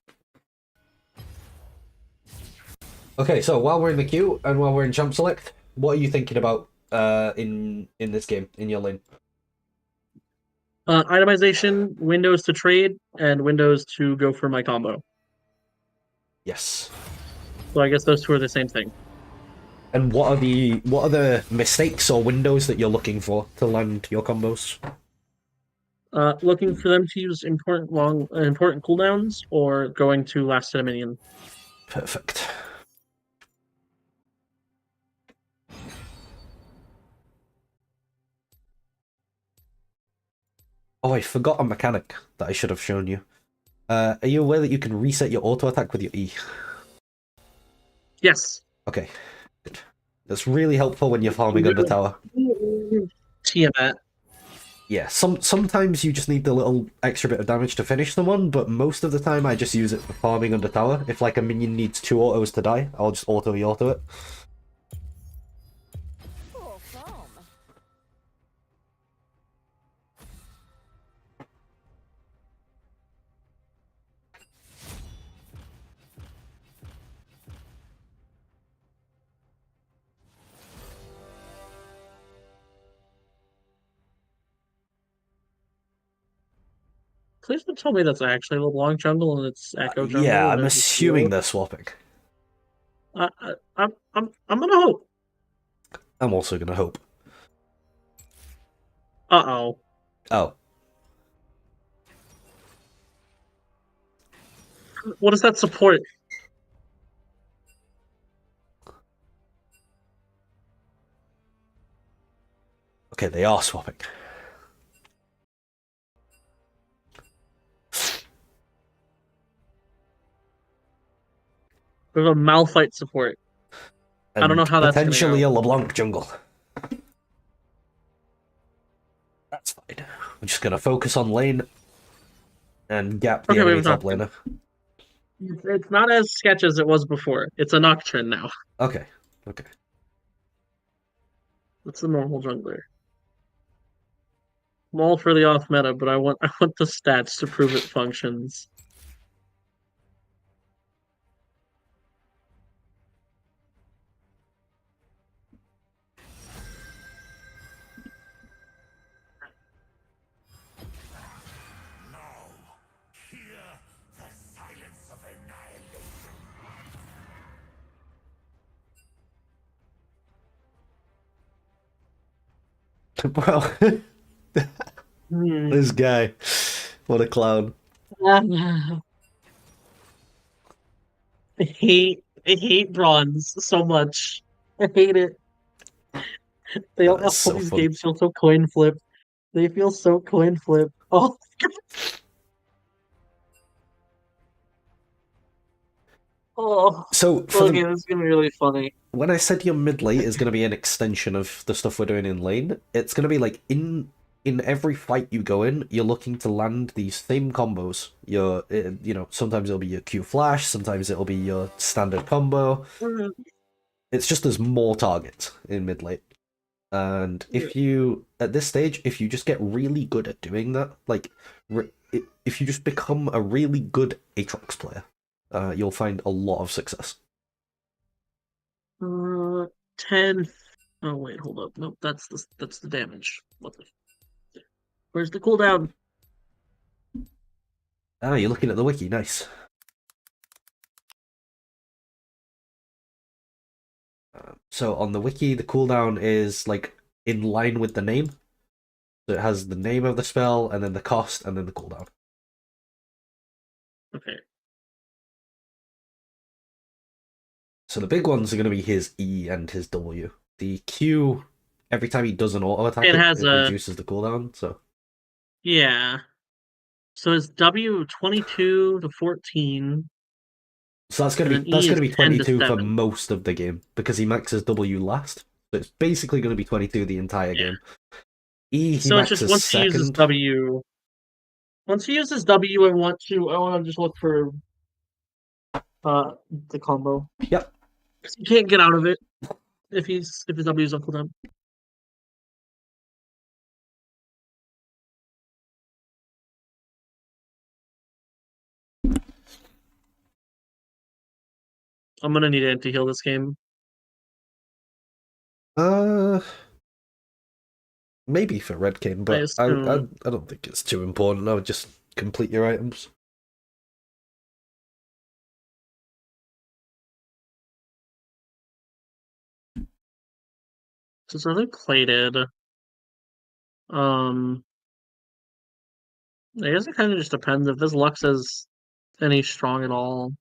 Okay, so while we're in the queue and while we're in champ select, what are you thinking about in this game, in your lane? Itemization, windows to trade, and windows to go for my combo. Yes. So I guess those two are the same thing. And what are the mistakes or windows that you're looking for to land your combos? Looking for them to use important cooldowns or going to last hit a minion. Perfect. Oh, I forgot a mechanic that I should have shown you. Are you aware that you can reset your auto attack with your E? Yes. Okay, good. That's really helpful when you're farming under tower. Tiamat. Yeah, sometimes you just need the little extra bit of damage to finish someone, but most of the time I just use it for farming under tower. If like a minion needs 2 autos to die, I'll just auto it. Cool foam. Please don't tell me that's actually LeBlanc jungle and it's Echo jungle. Yeah, and I'm there's a assuming field. they're swapping. I'm gonna hope. I'm also gonna hope. Uh-oh. Oh. What does that support? Okay, they are swapping. We have a Malphite support. And I don't know how that's gonna potentially go. a LeBlanc jungle. That's fine. We're just gonna focus on lane and gap the Okay, we enemy have top top lane. laner. It's not as sketch as it was before. It's a Nocturne now. Okay, okay. It's the normal jungler. I'm all for the off meta, but I want the stats to prove it functions. Well, this guy, what a clown. I hate bronze so much. I hate it. They all, That is so these funny. games feel so coin flip. They feel so coin flip. Oh, oh. So, Okay, this is gonna be really funny. when I said your mid late is going to be an extension of the stuff we're doing in lane, it's going to be like in every fight you go in, you're looking to land these same combos. Sometimes it'll be your Q flash, sometimes it'll be your standard combo. It's just there's more targets in mid late. And if you, at this stage, if you just get really good at doing that, like, if you just become a really good Aatrox player, you'll find a lot of success. 10. Oh wait, hold up. Nope, that's the damage. What the? Where's the cooldown? Ah, you're looking at the wiki, nice. So on the wiki, the cooldown is like in line with the name. So it has the name of the spell, and then the cost, and then the cooldown. Okay. So the big ones are going to be his E and his W. The Q, every time he does an auto attack, It it has a reduces the cooldown. So yeah. So it's W 22 to 14. So that's And then that's E is gonna be 10 to 22 for 7. most of the game because he maxes W last. So it's basically gonna be 22 the entire game. E he So it's just maxes once he uses second. W. Once he uses W, I want to just look for the combo. Yep. Because you can't get out of it if his W is on cooldown. I'm gonna need anti-heal this game. Maybe for Red King, I but I assume. don't think it's too important. I would just complete your items. It's really plated. I guess it kind of just depends if this Lux is any strong at all.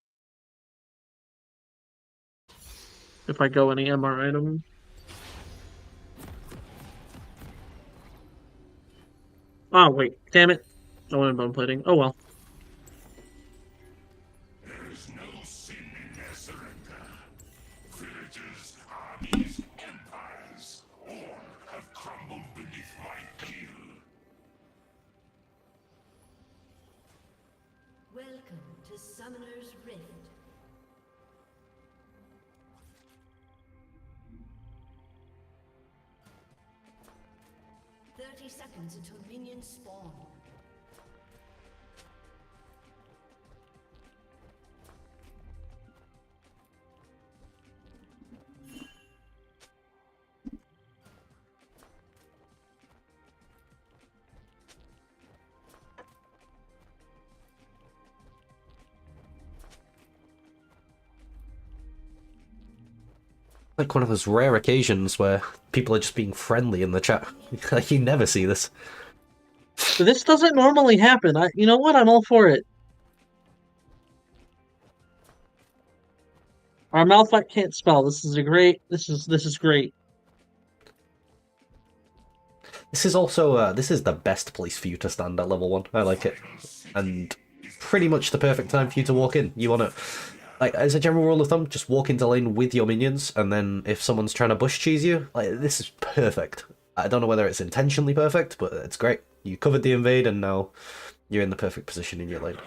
If I go any MR item. Oh wait, damn it! I wanted bone plating. Oh well. There is no sin in their surrender. Villages, armies, empires, all have crumbled beneath my keel. Welcome to Summoner's Rift. Seconds until minions spawn. Like one of those rare occasions where people are just being friendly in the chat. Like you never see this. This doesn't normally happen. You know what? I'm all for it. Our Malphite can't spell. This is great. This is great. This is also this is the best place for you to stand at level 1. I like it, and pretty much the perfect time for you to walk in. You want to, like, as a general rule of thumb, just walk into lane with your minions, and then if someone's trying to bush cheese you, like, this is perfect. I don't know whether it's intentionally perfect, but it's great. You covered the invade, and now you're in the perfect position in your lane.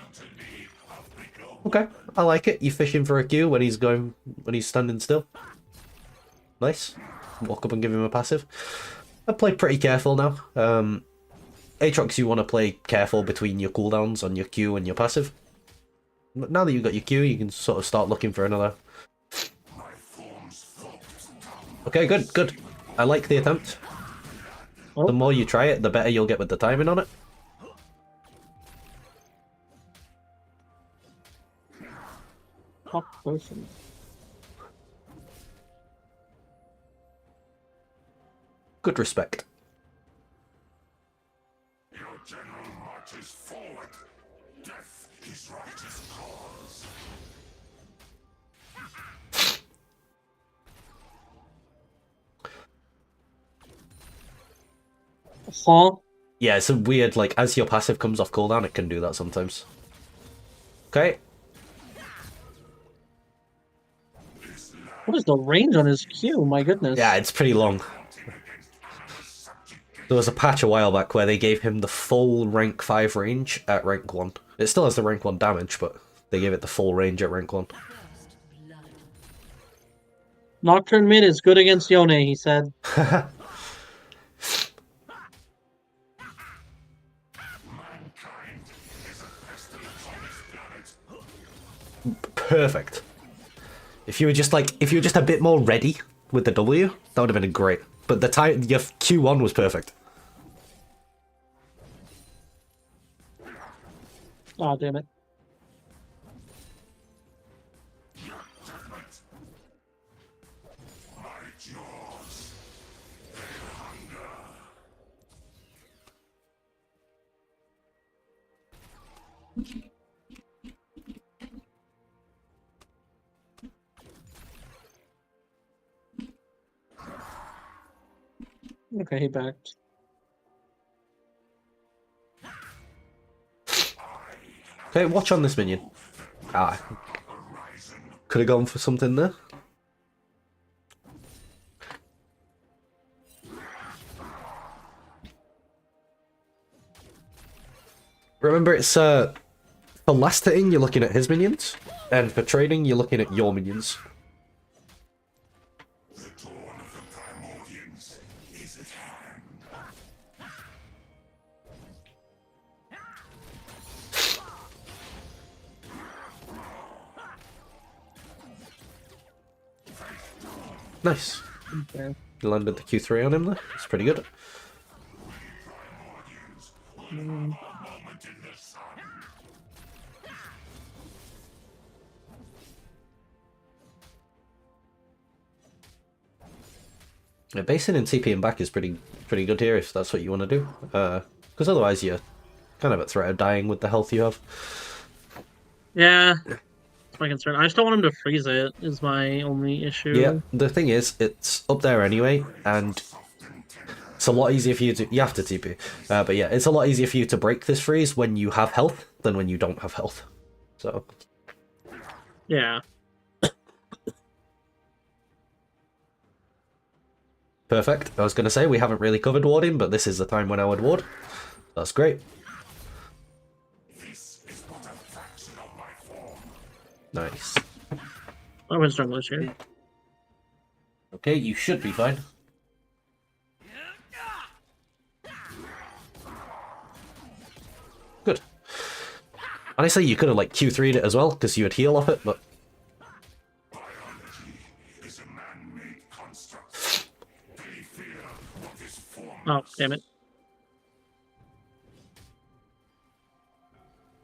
Okay, I like it. You fish him for a Q when he's standing still. Nice. Walk up and give him a passive. I play pretty careful now. Aatrox, you want to play careful between your cooldowns on your Q and your passive. But now that you've got your Q, you can sort of start looking for another. Okay, good. I like the attempt. Oh. The more you try it, the better you'll get with the timing on it. Top person. Good respect. Your general marches forward. Death is righteous cause. Huh? Yeah, it's a weird, like, as your passive comes off cooldown, it can do that sometimes. Okay. What is the range on his Q? My goodness. Yeah, it's pretty long. There was a patch a while back where they gave him the full rank 5 range at rank 1. It still has the rank 1 damage, but they gave it the full range at rank 1. Nocturne mid is good against Yone, he said. Perfect. If you were just a bit more ready with the W, that would have been great. But the time your Q1 was perfect. Oh, damn it. Okay, he backed. Okay, watch on this minion. Ah, could have gone for something there. Remember, it's for last hitting, you're looking at his minions, and for trading, you're looking at your minions. The dawn of the primordians is at hand. Nice. Okay. You landed the Q3 on him there. It's pretty good. Yeah, basing in TP and back is pretty good here if that's what you want to do. Because otherwise you're kind of at threat of dying with the health you have. Yeah, that's my concern. I just don't want him to freeze it, is my only issue. Yeah, the thing is, it's up there anyway, and it's a lot easier for you to... You have to TP. But yeah, it's a lot easier for you to break this freeze when you have health than when you don't have health. So... Yeah. Perfect. I was going to say, we haven't really covered warding, but this is the time when I would ward. That's great. Nice. I was junglers here. Okay, you should be fine. Good. Honestly, you could have like Q3'd it as well, because you would heal off it, but... Oh, damn it.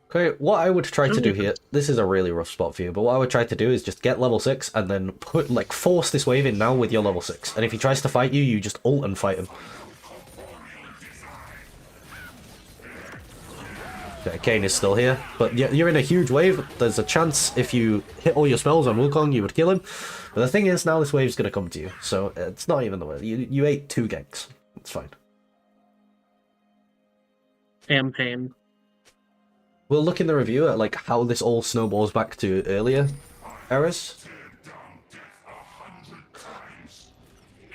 Okay, what I would try to do here, this is a really rough spot for you, but what I would try to do is just get level 6 and then force this wave in now with your level 6. And if he tries to fight you, you just ult and fight him. Okay, Kane is still here, but you're in a huge wave. There's a chance if you hit all your spells on Wukong, you would kill him. But the thing is, now this wave's going to come to you, so it's not even the way. You ate 2 ganks. It's fine. Damn pain. We'll look in the review at like how this all snowballs back to earlier eras.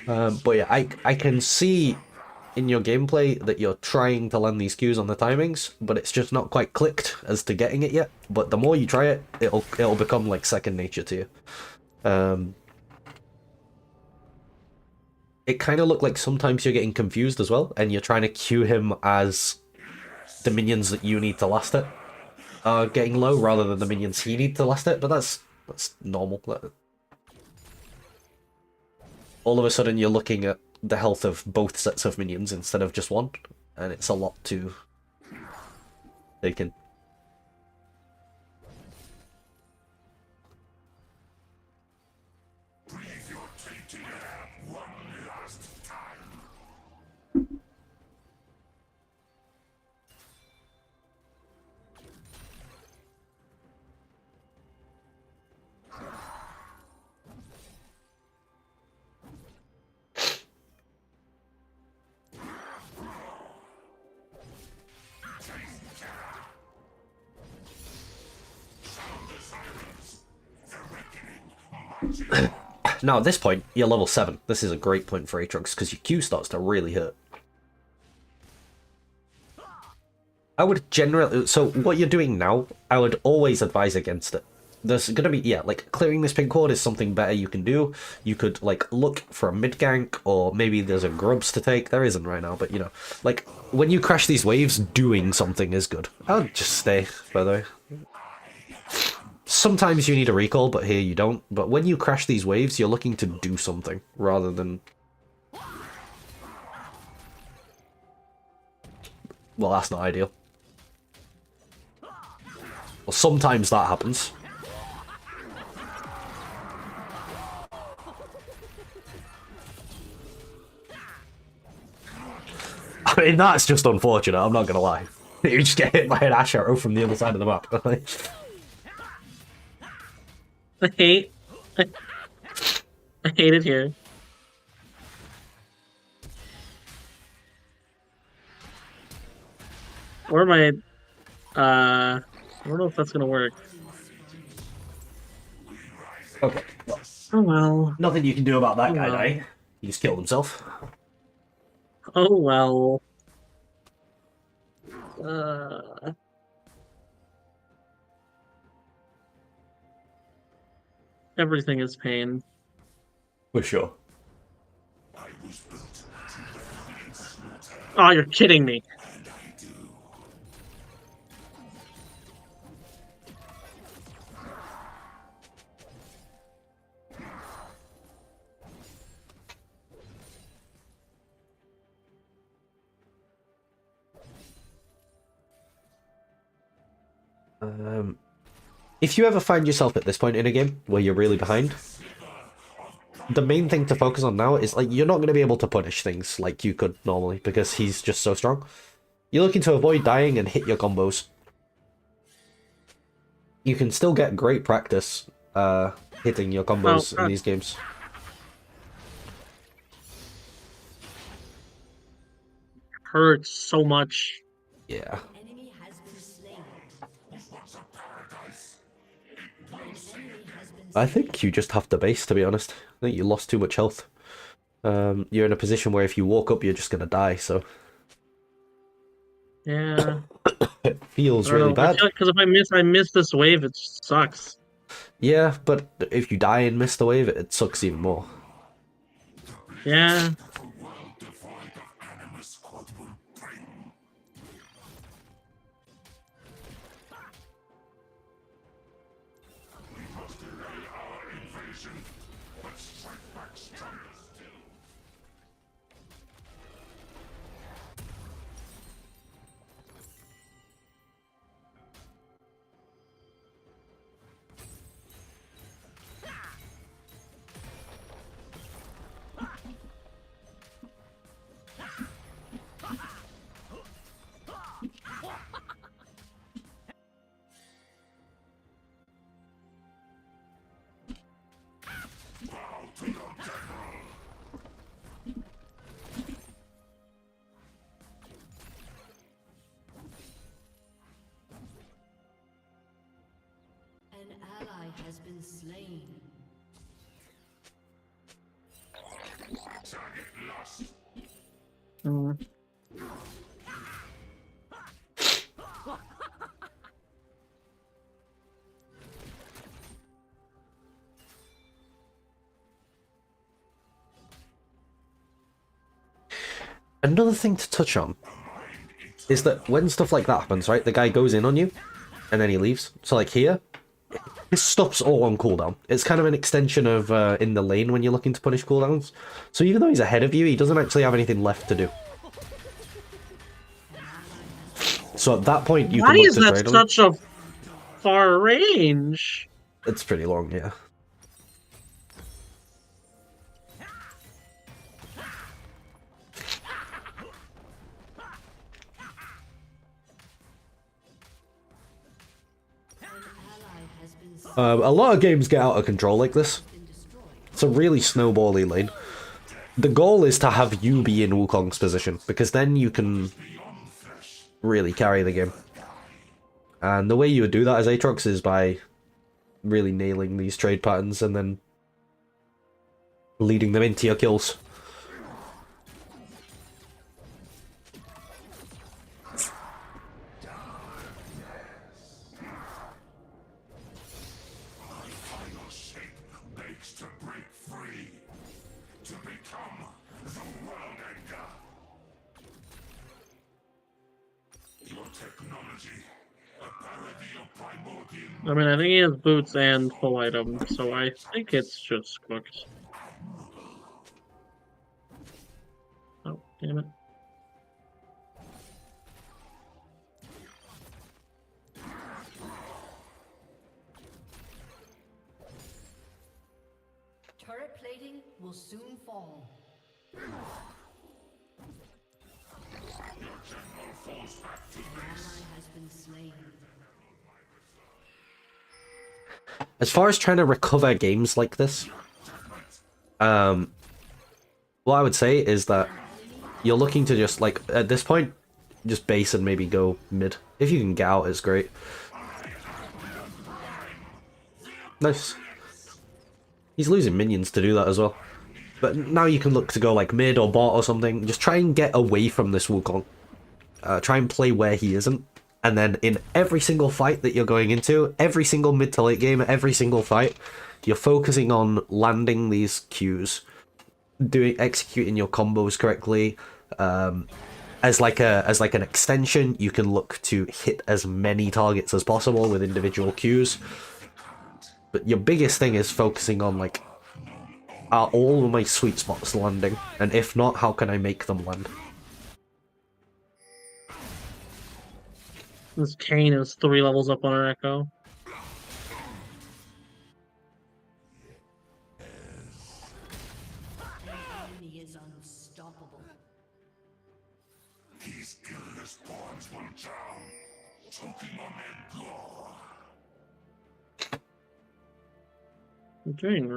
But yeah, I can see in your gameplay that you're trying to land these Qs on the timings, but it's just not quite clicked as to getting it yet. But the more you try it, it'll become like second nature to you. It kind of looked like sometimes you're getting confused as well, and you're trying to queue him as the minions that you need to last it are getting low rather than the minions he need to last it, but that's normal. All of a sudden you're looking at the health of both sets of minions instead of just one, and it's a lot to take in. Now at this point, you're level 7. This is a great point for Aatrox because your Q starts to really hurt. I would generally... So what you're doing now, I would always advise against it. There's going to be... Yeah, like clearing this pink ward is something better you can do. You could like look for a mid gank, or maybe there's a grubs to take. There isn't right now, but you know. Like when you crash these waves, doing something is good. I'll just stay, by the way. Sometimes you need a recall, but here you don't. But when you crash these waves, you're looking to do something, rather than... Well, that's not ideal. Well, sometimes that happens. I mean, that's just unfortunate, I'm not gonna lie. You just get hit by an Ash arrow from the other side of the map. I hate it here. Or my I don't know if that's gonna work. Okay. Well, oh well. Nothing you can do about that guy dying. He just killed himself. Oh well. Everything is pain. For sure. Oh, you're kidding me. If you ever find yourself at this point in a game where you're really behind, the main thing to focus on now is like you're not going to be able to punish things like you could normally because he's just so strong. You're looking to avoid dying and hit your combos. You can still get great practice hitting your combos in these games. Hurts so much. Yeah. Enemy has been slain. I think you just have to base, to be honest. I think you lost too much health. You're in a position where if you walk up, you're just gonna die, so... Yeah. It feels really bad. Because if I miss this wave, it sucks. Yeah, but if you die and miss the wave, it sucks even more. Yeah. An ally has been slain. Mm. Another thing to touch on is that when stuff like that happens, right, the guy goes in on you, and then he leaves. So like here, his stuff's all on cooldown. It's kind of an extension of in the lane when you're looking to punish cooldowns. So even though he's ahead of you, he doesn't actually have anything left to do. So at that point, you Why can look is to that trade him. such a far range? It's pretty long, yeah. A lot of games get out of control like this. It's a really snowbally lane. The goal is to have you be in Wukong's position, because then you can really carry the game. And the way you would do that as Aatrox is by really nailing these trade patterns and then leading them into your kills. I mean, I think he has boots and full item, so I think it's just cooked. Oh, damn it. Turret plating will soon fall. An ally has been slain. As far as trying to recover games like this, what I would say is that you're looking to just, like, at this point, just base and maybe go mid. If you can get out, it's great. Nice. He's losing minions to do that as well. But now you can look to go, like, mid or bot or something. Just try and get away from this Wukong. Try and play where he isn't. And then in every single fight that you're going into, every single mid to late game, every single fight, you're focusing on landing these Qs, executing your combos correctly. As like an extension, you can look to hit as many targets as possible with individual Qs. But your biggest thing is focusing on, like, are all of my sweet spots landing? And if not, how can I make them land? This Kane is 3 levels up on our Echo. I'm doing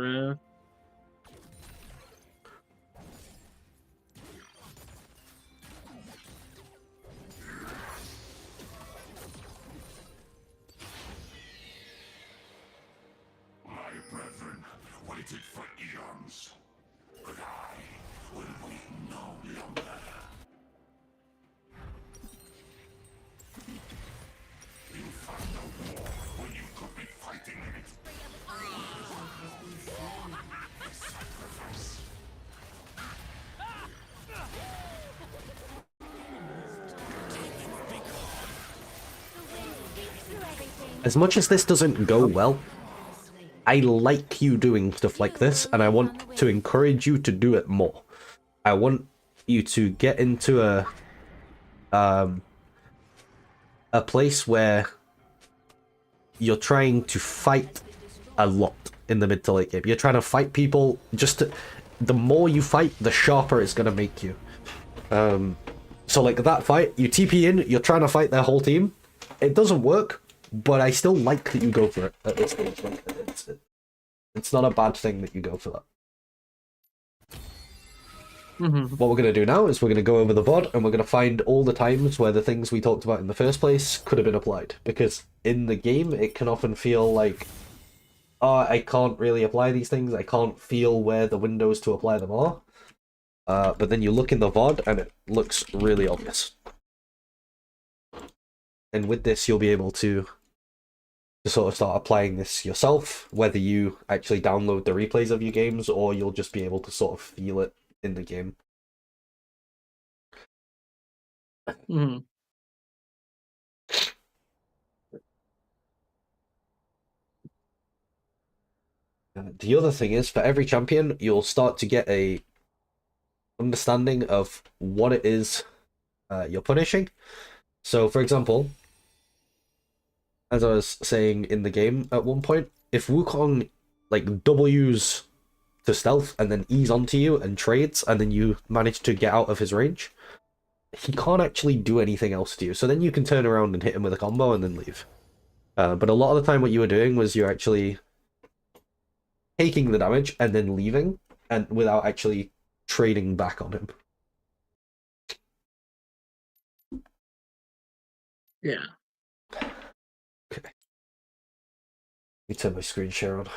My brethren waited for eons, but I will wait no longer. You fought no war when you could be fighting in it. Sacrifice. As much as this doesn't go well, I like you doing stuff like this, and I want to encourage you to do it more. I want you to get into a place where you're trying to fight a lot in the mid to late game. You're trying to fight people the more you fight, the sharper it's gonna make you. So like that fight, you TP in, you're trying to fight their whole team. It doesn't work, but I still like that you go for it at this stage. Like, it's not a bad thing that you go for that. What we're going to do now is we're going to go over the VOD and we're going to find all the times where the things we talked about in the first place could have been applied. Because in the game, it can often feel like, oh, I can't really apply these things. I can't feel where the windows to apply them are. But then you look in the VOD and it looks really obvious. And with this, you'll be able to sort of start applying this yourself, whether you actually download the replays of your games or you'll just be able to sort of feel it in the game. The other thing is, for every champion, you'll start to get a understanding of what it is you're punishing. So, for example, as I was saying in the game at one point, if Wukong like W's to stealth and then E's onto you and trades, and then you manage to get out of his range, he can't actually do anything else to you. So then you can turn around and hit him with a combo and then leave. But a lot of the time what you were doing was you're actually taking the damage and then leaving, and without actually trading back on him. Yeah. Okay. Let me turn my screen share on.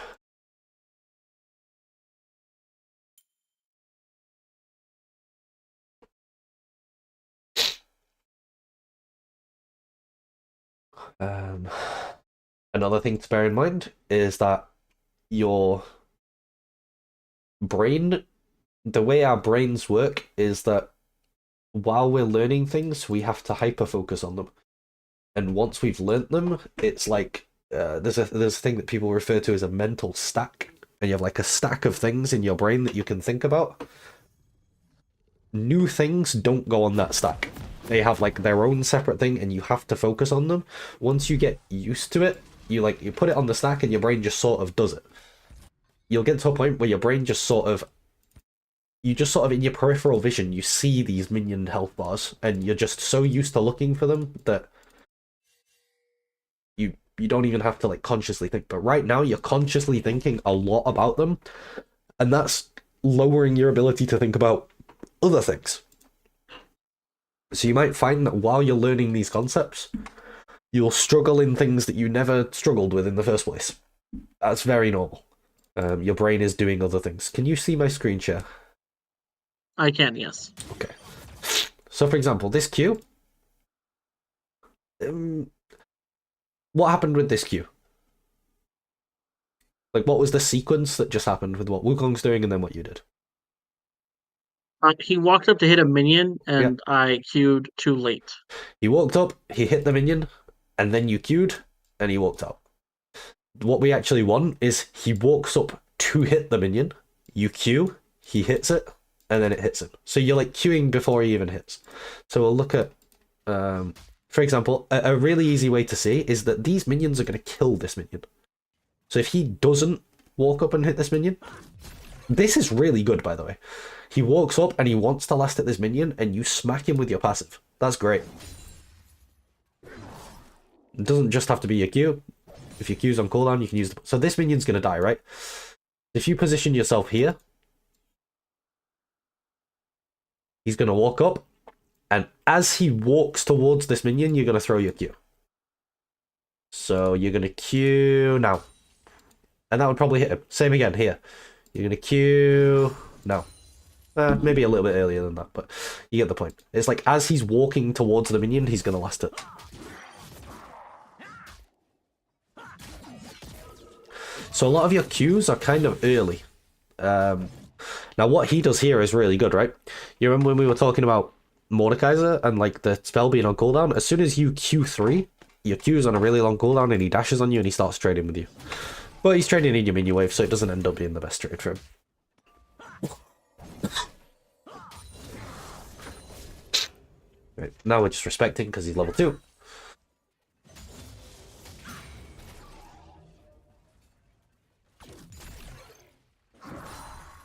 Another thing to bear in mind is that your brain, the way our brains work is that while we're learning things, we have to hyper focus on them. And once we've learnt them, it's like there's a thing that people refer to as a mental stack, and you have like a stack of things in your brain that you can think about. New things don't go on that stack. They have like their own separate thing, and you have to focus on them. Once you get used to it, you put it on the stack, and your brain just sort of does it. You'll get to a point where your brain just sort of in your peripheral vision, you see these minion health bars, and you're just so used to looking for them that you don't even have to like consciously think. But right now you're consciously thinking a lot about them, and that's lowering your ability to think about other things. So you might find that while you're learning these concepts, you'll struggle in things that you never struggled with in the first place. That's very normal. Your brain is doing other things. Can you see my screen share? I can, yes. Okay. So for example, this Q, what happened with this Q? Like, what was the sequence that just happened with what Wukong's doing and then what you did? He walked up to hit a minion, and I queued too late. He walked up, he hit the minion, and then you queued, and he walked out. What we actually want is he walks up to hit the minion, you queue, he hits it, and then it hits him. So you're like queuing before he even hits. So we'll look at, for example, a really easy way to see is that these minions are going to kill this minion. So if he doesn't walk up and hit this minion, this is really good, by the way. He walks up and he wants to last hit this minion, and you smack him with your passive. That's great. It doesn't just have to be your Q. If your Q's on cooldown, you can use the... So this minion's going to die, right? If you position yourself here, he's going to walk up, and as he walks towards this minion, you're going to throw your Q. So you're going to Q now. And that would probably hit him. Same again, here. You're going to Q now. Maybe a little bit earlier than that, but you get the point. It's like, as he's walking towards the minion, he's going to last it. So a lot of your Qs are kind of early. Now what he does here is really good, right? You remember when we were talking about Mordekaiser and like the spell being on cooldown? As soon as you Q3, your Q's on a really long cooldown and he dashes on you and he starts trading with you. But he's trading in your minion wave, so it doesn't end up being the best trade for him. Right, now we're just respecting because he's level 2.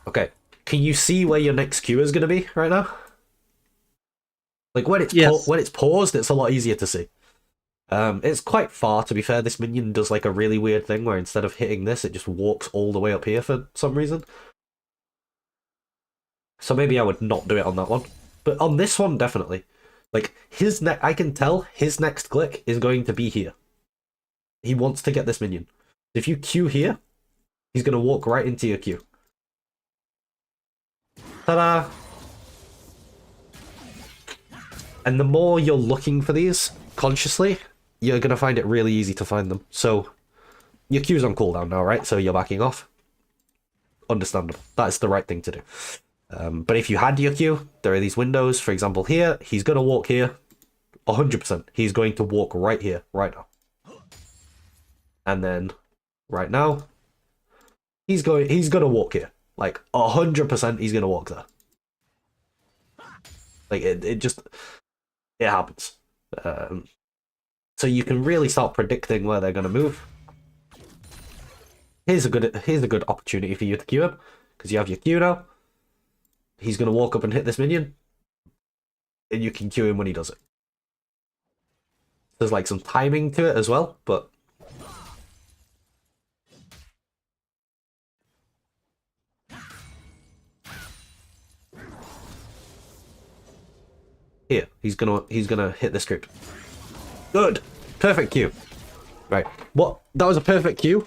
Okay, can you see where your next Q is going to be right now? Like when it's when it's paused, it's a lot easier to see. It's quite far, to be fair. This minion does like a really weird thing where instead of hitting this, it just walks all the way up here for some reason. So maybe I would not do it on that one. But on this one, definitely. Like, I can tell his next click is going to be here. He wants to get this minion. If you Q here, he's going to walk right into your Q. Ta-da! And the more you're looking for these consciously, you're going to find it really easy to find them. So, your Q's on cooldown now, right? So you're backing off. Understandable. That's the right thing to do. But if you had your Q, there are these windows. For example, here, he's going to walk here. 100%. He's going to walk right here, right now. And then, right now, he's going to walk here. Like, 100% he's going to walk there. Like, it happens. So you can really start predicting where they're going to move. Here's a good opportunity for you to Q him, because you have your Q now. He's going to walk up and hit this minion, and you can Q him when he does it. There's like some timing to it as well, but here he's gonna hit this group. Good, perfect Q. Right, that was a perfect Q.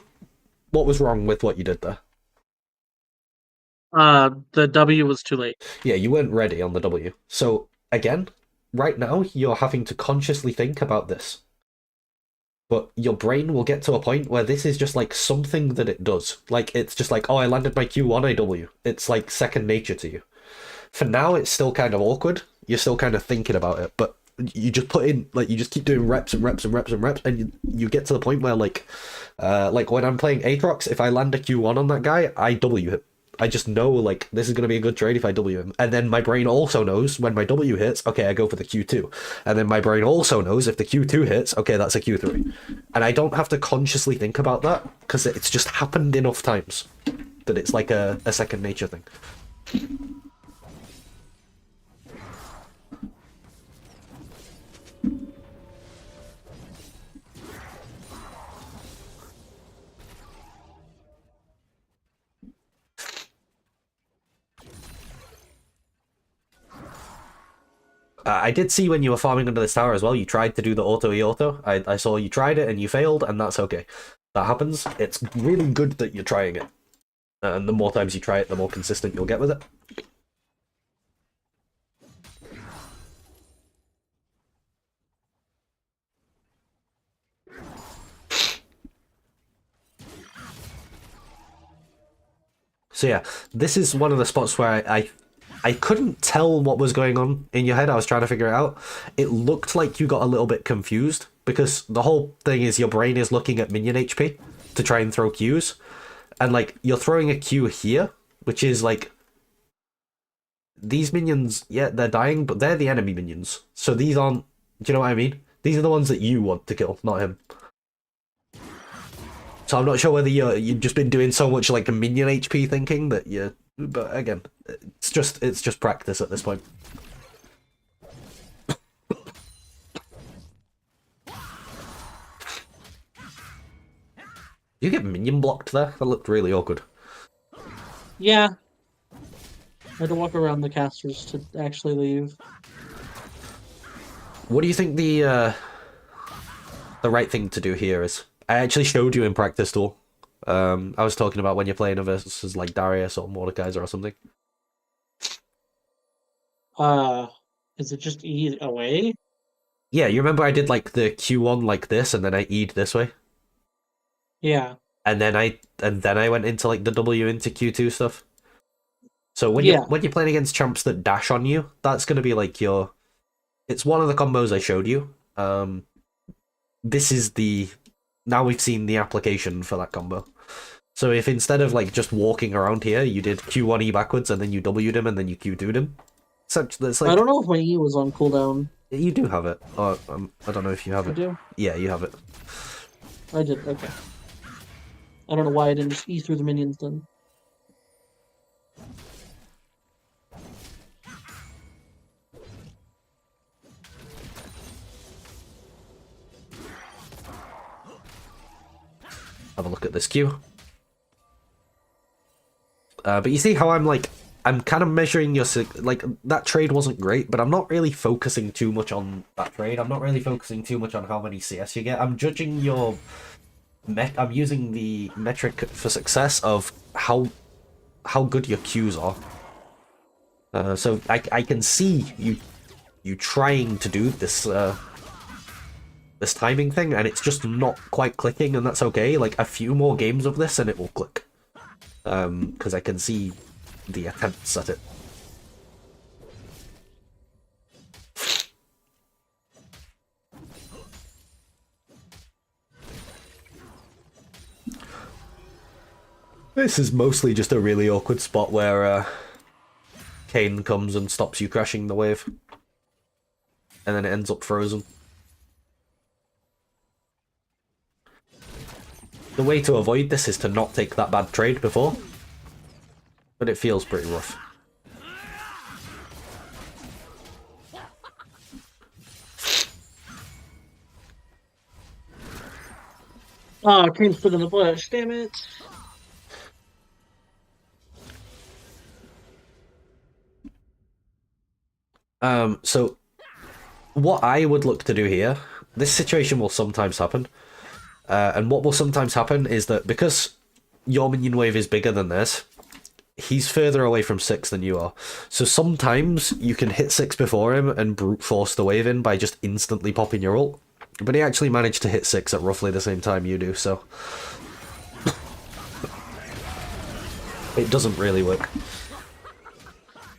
What was wrong with what you did there? The W was too late. Yeah, you weren't ready on the W. So, again, right now, you're having to consciously think about this. But your brain will get to a point where this is just like something that it does. Like, it's just like, oh, I landed my Q on a W. It's like second nature to you. For now, it's still kind of awkward. You're still kind of thinking about it, but you just put in, like, you just keep doing reps and reps and reps and reps, and you get to the point where, like when I'm playing Aatrox, if I land a Q1 on that guy, I W him. I just know, like, this is going to be a good trade if I W him. And then my brain also knows when my W hits, okay, I go for the Q2. And then my brain also knows if the Q2 hits, okay, that's a Q3. And I don't have to consciously think about that, because it's just happened enough times that it's like a second nature thing. I did see when you were farming under this tower as well, you tried to do the auto-e-auto. I saw you tried it and you failed, and that's okay. That happens. It's really good that you're trying it. And the more times you try it, the more consistent you'll get with it. So yeah, this is one of the spots where I couldn't tell what was going on in your head. I was trying to figure it out. It looked like you got a little bit confused, because the whole thing is your brain is looking at minion HP to try and throw Qs. And, like, you're throwing a Q here, which is, like, these minions, yeah, they're dying, but they're the enemy minions. So these aren't, do you know what I mean? These are the ones that you want to kill, not him. So I'm not sure whether you've just been doing so much, like, minion HP thinking that you... But again, it's just practice at this point. You get minion blocked there? That looked really awkward. Yeah. I had to walk around the casters to actually leave. What do you think the right thing to do here is? I actually showed you in practice tool. I was talking about when you're playing versus like Darius or Mordekaiser or something. Is it just E away? Yeah, you remember I did like the Q1 like this, and then I E'd this way, Yeah. and then I went into like the W into Q2 stuff. So when Yeah. you're playing against champs that dash on you, that's gonna be like your. It's one of the combos I showed you. This is the. Now we've seen the application for that combo. So if instead of like just walking around here, you did Q1E backwards and then you W'd him and then you Q2'd him. That's like, I don't know if my E was on cooldown. you do have it. Or, I don't know if you have I it. do? Yeah, you have it. I did, okay. I don't know why I didn't just E through the minions then. Have a look at this Q. But you see how I'm kind of measuring your, like, that trade wasn't great, but I'm not really focusing too much on that trade. I'm not really focusing too much on how many CS you get. I'm judging your, I'm using the metric for success of how good your Qs are. So I can see you trying to do this, this timing thing, and it's just not quite clicking, and that's okay. Like, a few more games of this and it will click. Because I can see the attempts at it. This is mostly just a really awkward spot where Kane comes and stops you crashing the wave. And then it ends up frozen. The way to avoid this is to not take that bad trade before. But it feels pretty rough. Oh, Kane's put in the bush, damn it. So what I would look to do here, this situation will sometimes happen. And what will sometimes happen is that because your minion wave is bigger than theirs, he's further away from 6 than you are. So sometimes you can hit 6 before him and brute force the wave in by just instantly popping your ult. But he actually managed to hit 6 at roughly the same time you do, so it doesn't really work.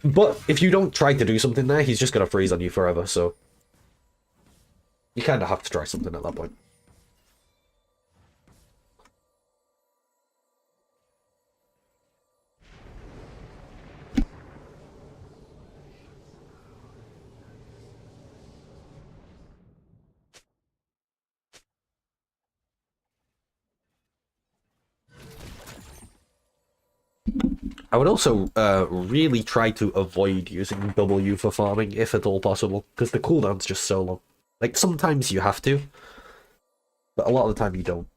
But if you don't try to do something there, he's just going to freeze on you forever, so you kind of have to try something at that point. I would also really try to avoid using W for farming, if at all possible, because the cooldown's just so long. Like, sometimes you have to, but a lot of the time you don't.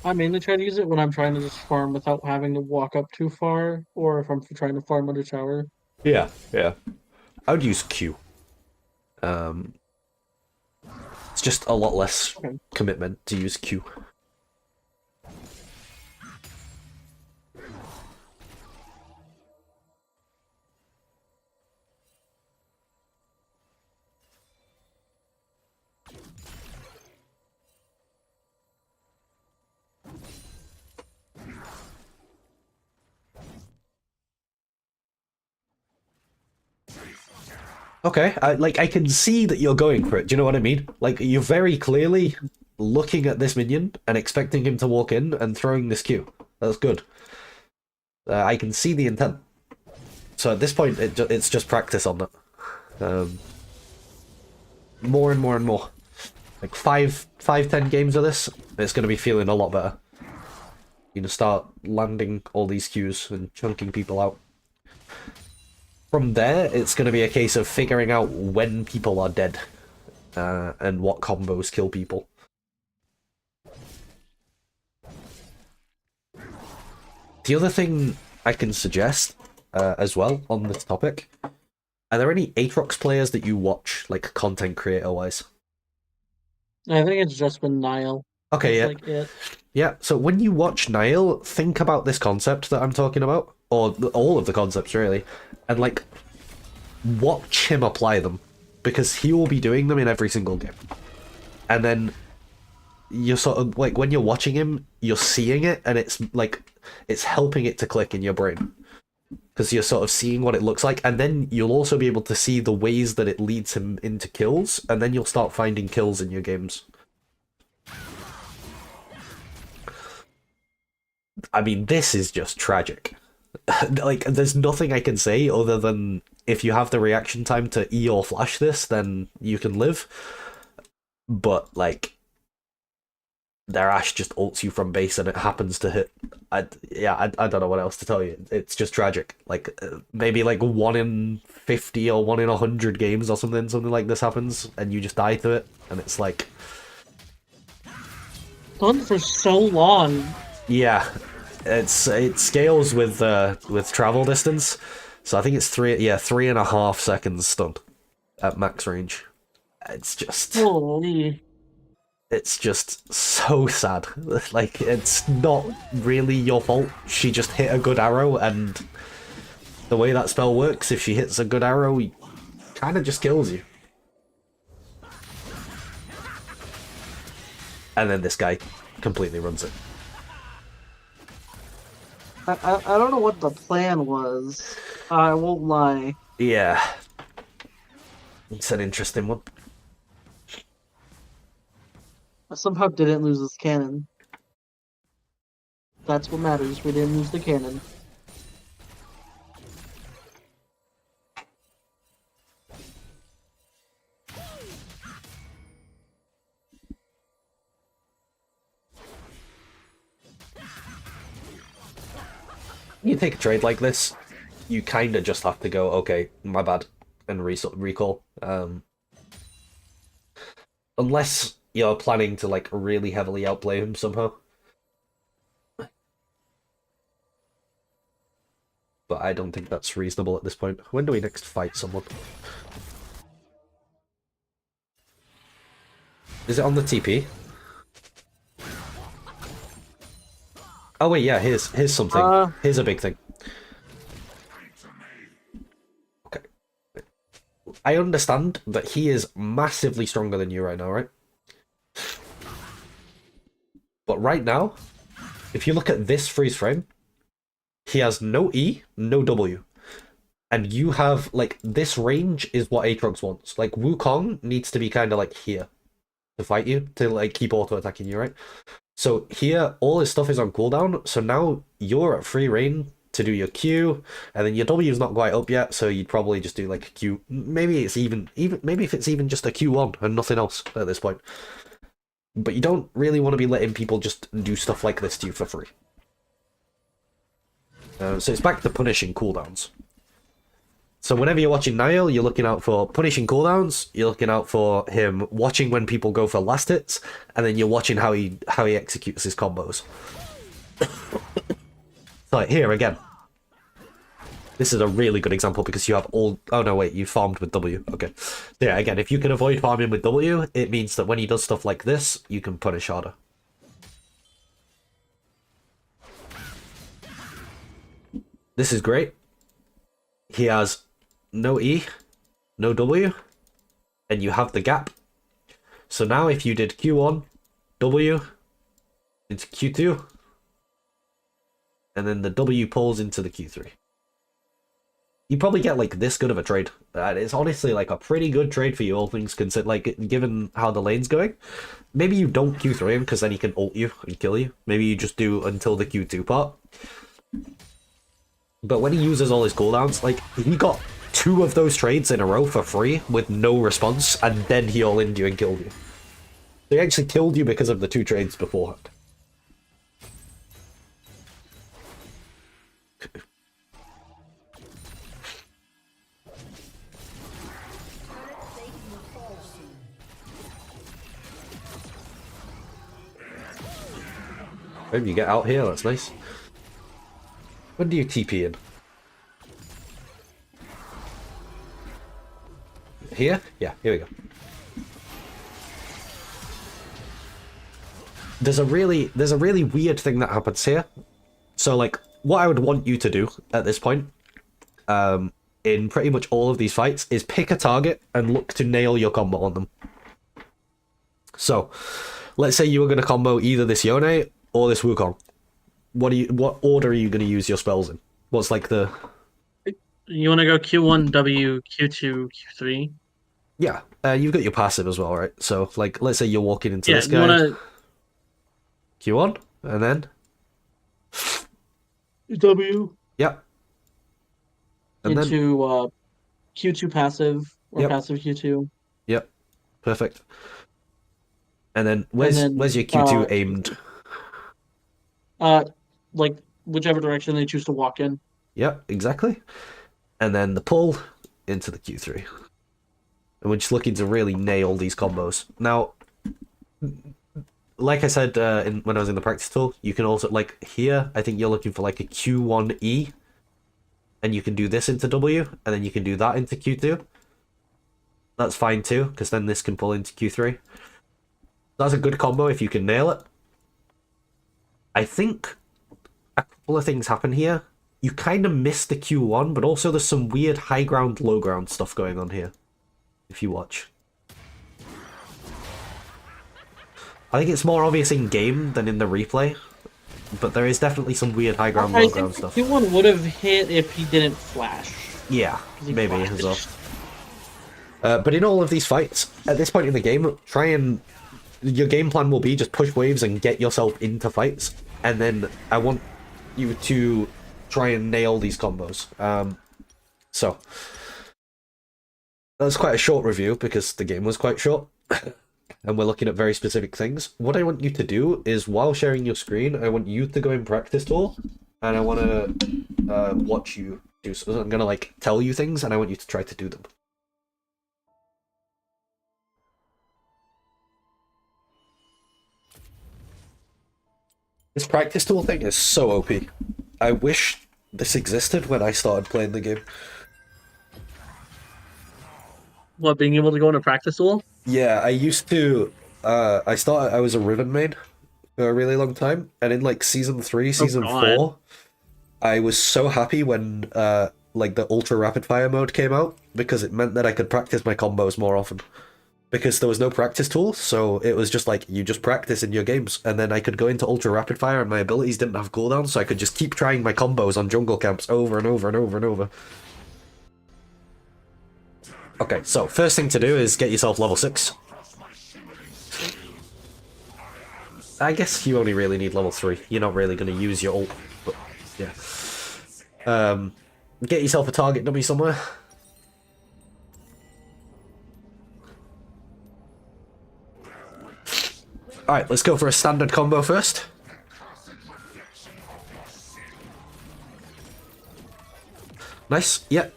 I mainly try to use it when I'm trying to just farm without having to walk up too far, or if I'm trying to farm under tower. Yeah, yeah. I would use Q. It's just a lot less commitment to use Q. Okay, I can see that you're going for it. Do you know what I mean? Like, you're very clearly looking at this minion and expecting him to walk in and throwing this Q. That's good. I can see the intent. So at this point, it's just practice on that. More and more and more. Like 10 games of this, it's going to be feeling a lot better. You're going to start landing all these Qs and chunking people out. from there, it's going to be a case of figuring out when people are dead and what combos kill people. The other thing I can suggest as well on this topic, are there any Aatrox players that you watch, like content creator-wise? I think it's just been Nile. Okay, yeah. Like it. Yeah, so when you watch Nile, think about this concept that I'm talking about, or all of the concepts really, and like, watch him apply them, because he will be doing them in every single game. And then you're sort of like, when you're watching him, you're seeing it, and it's like, it's helping it to click in your brain. Because you're sort of seeing what it looks like, and then you'll also be able to see the ways that it leads him into kills, and then you'll start finding kills in your games. I mean, this is just tragic. Like, there's nothing I can say other than if you have the reaction time to E or flash this, then you can live. But, like, their Ashe just ults you from base and it happens to hit. I don't know what else to tell you. It's just tragic. Like, maybe like 1 in 50 or 1 in 100 games or something like this happens, and you just die to it, and it's like... Gone for so long. Yeah, it scales with travel distance, so I think it's 3.5 seconds stun at max range. It's just... Holy. It's just so sad. Like, it's not really your fault. She just hit a good arrow, and the way that spell works, if she hits a good arrow, he kind of just kills you. And then this guy completely runs it. I don't know what the plan was. I won't lie. Yeah. It's an interesting one. I somehow didn't lose this cannon. That's what matters. We didn't lose the cannon. You take a trade like this, you kind of just have to go, okay, my bad, and recall. Unless you're planning to, like, really heavily outplay him somehow. But I don't think that's reasonable at this point. When do we next fight someone? Is it on the TP? Oh wait, yeah, here's something. Here's a big thing. Okay. I understand that he is massively stronger than you right now, right? But right now, if you look at this freeze frame, he has no E, no W. And you have, like, this range is what Aatrox wants. Like, Wukong needs to be kind of, like, here to fight you, to, like, keep auto-attacking you, right? So here, all his stuff is on cooldown, so now you're at free reign to do your Q, and then your W is not quite up yet, so you'd probably just do, like, a Q. Maybe it's maybe if it's even just a Q1 and nothing else at this point. But you don't really want to be letting people just do stuff like this to you for free. So it's back to punishing cooldowns. So whenever you're watching Niall, you're looking out for punishing cooldowns, you're looking out for him watching when people go for last hits, and then you're watching how he executes his combos. Like here again. This is a really good example because you have all... Oh no, wait, you farmed with W. Okay. So yeah, again, if you can avoid farming with W, it means that when he does stuff like this, you can punish harder. This is great. He has no E, no W, and you have the gap. So now if you did Q1, W, into Q2, and then the W pulls into the Q3. You probably get like this good of a trade. It's honestly like a pretty good trade for you, all things considered, like given how the lane's going. Maybe you don't Q3 him because then he can ult you and kill you. Maybe you just do until the Q2 part. But when he uses all his cooldowns, like, he got 2 of those trades in a row for free with no response, and then he all-in'd you and killed you. They actually killed you because of the 2 trades beforehand. Maybe you get out here, that's nice. When do you TP in? Here? Yeah, here we go. There's a really weird thing that happens here. So like, what I would want you to do at this point, in pretty much all of these fights, is pick a target and look to nail your combo on them. So, let's say you were going to combo either this Yone or this Wukong. What order are you going to use your spells in? What's like the... You want to go Q1, W, Q2, Q3? Yeah, you've got your passive as well, right? So, like, let's say you're walking into this guy. You want to... Q1, and then... W. Yep. And into Q2 passive, or passive Q2. Yep, perfect. And then, where's your Q2 aimed? Like, whichever direction they choose to walk in. Yep, exactly. And then the pull into the Q3. And we're just looking to really nail these combos. Now, like I said when I was in the practice tool, you can also, like, here, I think you're looking for, like, a Q1E. And you can do this into W, and then you can do that into Q2. That's fine, too, because then this can pull into Q3. That's a good combo if you can nail it. I think a couple of things happen here. You kind of miss the Q1, but also there's some weird high ground, low ground stuff going on here. If you watch. I think it's more obvious in game than in the replay. But there is definitely some weird high ground, low ground stuff. Q1 would have hit if he didn't flash. Yeah, maybe as well. But in all of these fights, at this point in the game, your game plan will be just push waves and get yourself into fights. And then I want you to try and nail these combos. So, that's quite a short review because the game was quite short. And we're looking at very specific things. What I want you to do is, while sharing your screen, I want you to go in practice tool. And I want to watch you do so. I'm going to like tell you things and I want you to try to do them. This practice tool thing is so OP. I wish this existed when I started playing the game. What, being able to go into practice tool? Yeah, I used to... I was a Riven main for a really long time, and in like Season 3, Season 4, I was so happy when like the Ultra Rapid Fire mode came out, because it meant that I could practice my combos more often. Because there was no practice tool, so it was just like, you just practice in your games, and then I could go into Ultra Rapid Fire and my abilities didn't have cooldowns, so I could just keep trying my combos on jungle camps over and over and over and over. Okay, so first thing to do is get yourself level 6. I guess you only really need level 3. You're not really going to use your ult, but yeah. Get yourself a target dummy somewhere. Alright, let's go for a standard combo first. Nice. Yeah,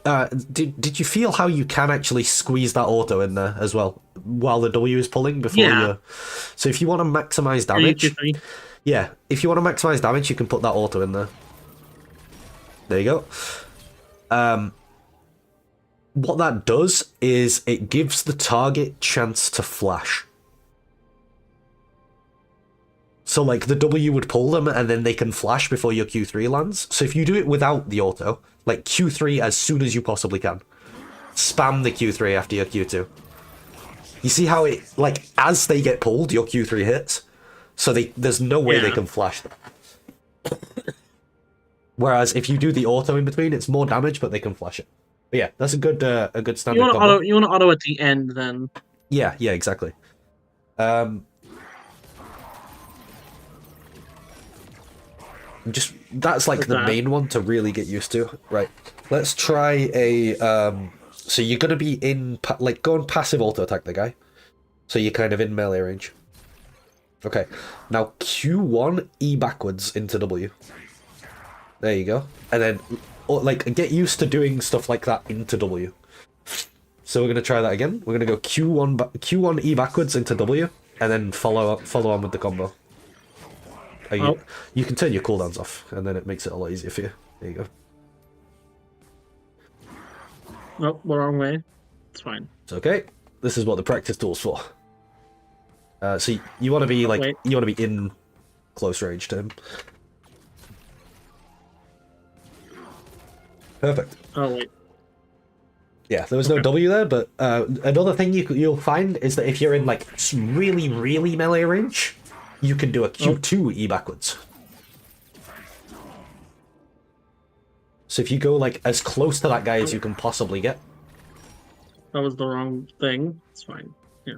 did you feel how you can actually squeeze that auto in there as well, while the W is pulling before you... So if you want to maximize damage... Yeah, if you want to maximize damage, you can put that auto in there. There you go. What that does is it gives the target chance to flash. So, like, the W would pull them, and then they can flash before your Q3 lands. So if you do it without the auto, like, Q3 as soon as you possibly can. Spam the Q3 after your Q2. You see how it, like, as they get pulled, your Q3 hits? So there's no way they can flash them. Whereas if you do the auto in between, it's more damage, but they can flash it. But yeah, that's a good standard combo. You want to auto at the end, then. Yeah, exactly. That's like the main one to really get used to. Right, let's try a so you're gonna be in go and passive auto attack the guy, so you're kind of in melee range. Okay, now Q1 E backwards into W. There you go, and then like get used to doing stuff like that into W. So we're gonna try that again. We're gonna go Q1 E backwards into W, and then follow on with the combo. You can turn your cooldowns off, and then it makes it a lot easier for you. There you go. Oh, the wrong way. It's fine. It's okay. This is what the practice tool's for. So you want to be like you want to be in close range to him. Perfect. Oh wait. Yeah, there was no W there, but another thing you'll find is that if you're in like really, really melee range, you can do a Q2 E backwards. So if you go like as close to that guy as you can possibly get. That was the wrong thing. It's fine. Yeah.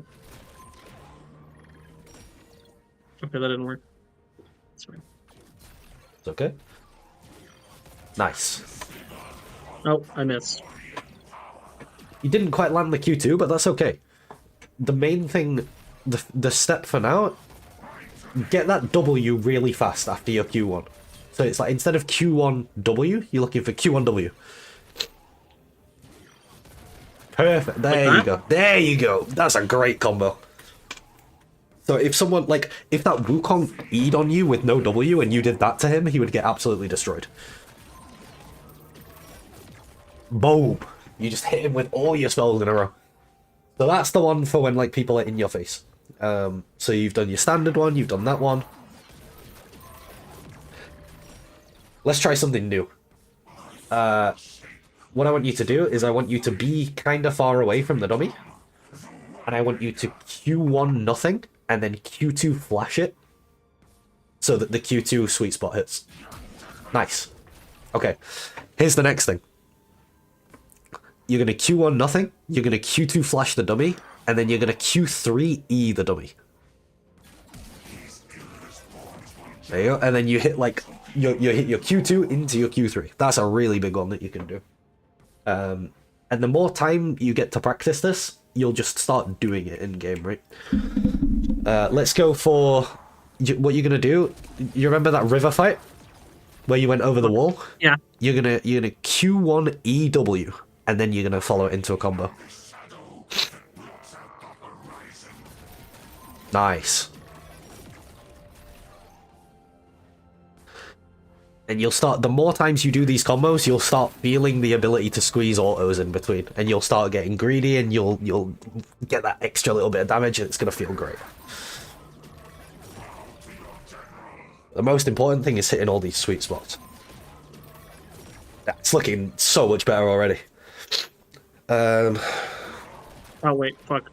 Okay, that didn't work. It's fine. It's okay. Nice. Oh, I missed. You didn't quite land the Q2, but that's okay. The main thing, the step for now, get that W really fast after your Q1. So it's like instead of Q1W, you're looking for Q1W. Perfect. There you go. There you go. That's a great combo. So if someone, like, if that Wukong E'd on you with no W and you did that to him, he would get absolutely destroyed. Boom. You just hit him with all your spells in a row. So that's the one for when, like, people are in your face. So you've done your standard one, you've done that one. Let's try something new. What I want you to do is I want you to be kind of far away from the dummy. And I want you to Q1 nothing, and then Q2 flash it. So that the Q2 sweet spot hits. Nice. Okay, here's the next thing. You're going to Q1 nothing, you're going to Q2 flash the dummy, and then you're going to Q3 E the dummy. There you go, and then you hit like, you hit your Q2 into your Q3. That's a really big one that you can do. And the more time you get to practice this, you'll just start doing it in game, right? Let's go for what you're going to do. You remember that river fight? Where you went over the wall? Yeah. You're gonna Q1 EW. And then you're going to follow it into a combo. Nice. And you'll start, the more times you do these combos, you'll start feeling the ability to squeeze autos in between. And you'll start getting greedy and you'll get that extra little bit of damage and it's going to feel great. The most important thing is hitting all these sweet spots. It's looking so much better already. Oh wait, fuck.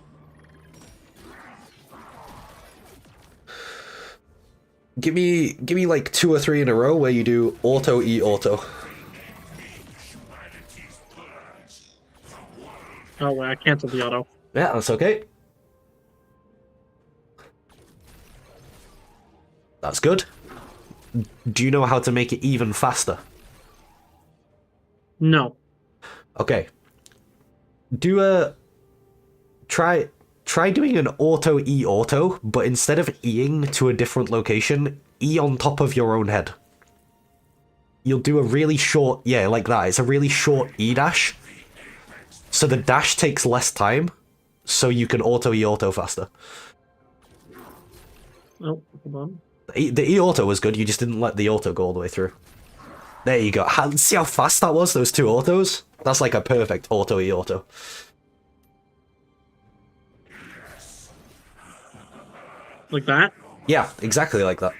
Give me like 2 or 3 in a row where you do auto E auto. Oh wait, I canceled the auto. Yeah, that's okay. That's good. Do you know how to make it even faster? No. Okay. Do a try doing an auto E auto, but instead of Eing to a different location, E on top of your own head. You'll do a really short, yeah, like that. It's a really short E dash. So the dash takes less time, so you can auto E auto faster. Oh, hold on. The E auto was good, you just didn't let the auto go all the way through. There you go. See how fast that was, those 2 autos? That's like a perfect auto E auto. Like that? Yeah, exactly like that.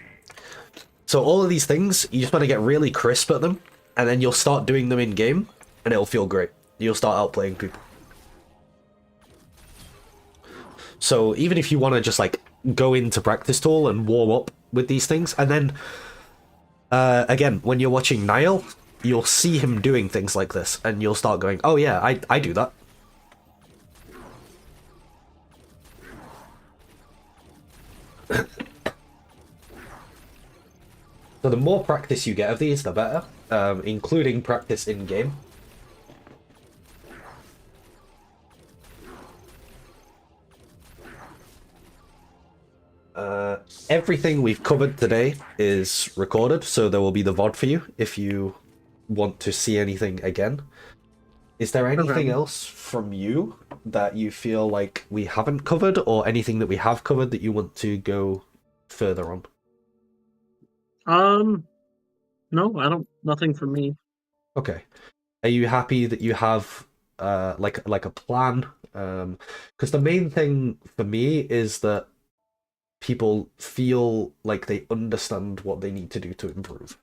So all of these things, you just want to get really crisp at them, and then you'll start doing them in game, and it'll feel great. You'll start outplaying people. So even if you want to just like go into practice tool and warm up with these things, and then again, when you're watching Niall, you'll see him doing things like this, and you'll start going, oh yeah, I do that. So the more practice you get of these, the better, including practice in-game. Everything we've covered today is recorded, so there will be the VOD for you if you want to see anything again. Is there anything else from you that you feel like we haven't covered, or anything that we have covered that you want to go further on? No, I don't. Nothing for me. Okay. Are you happy that you have like a plan? Because the main thing for me is that people feel like they understand what they need to do to improve.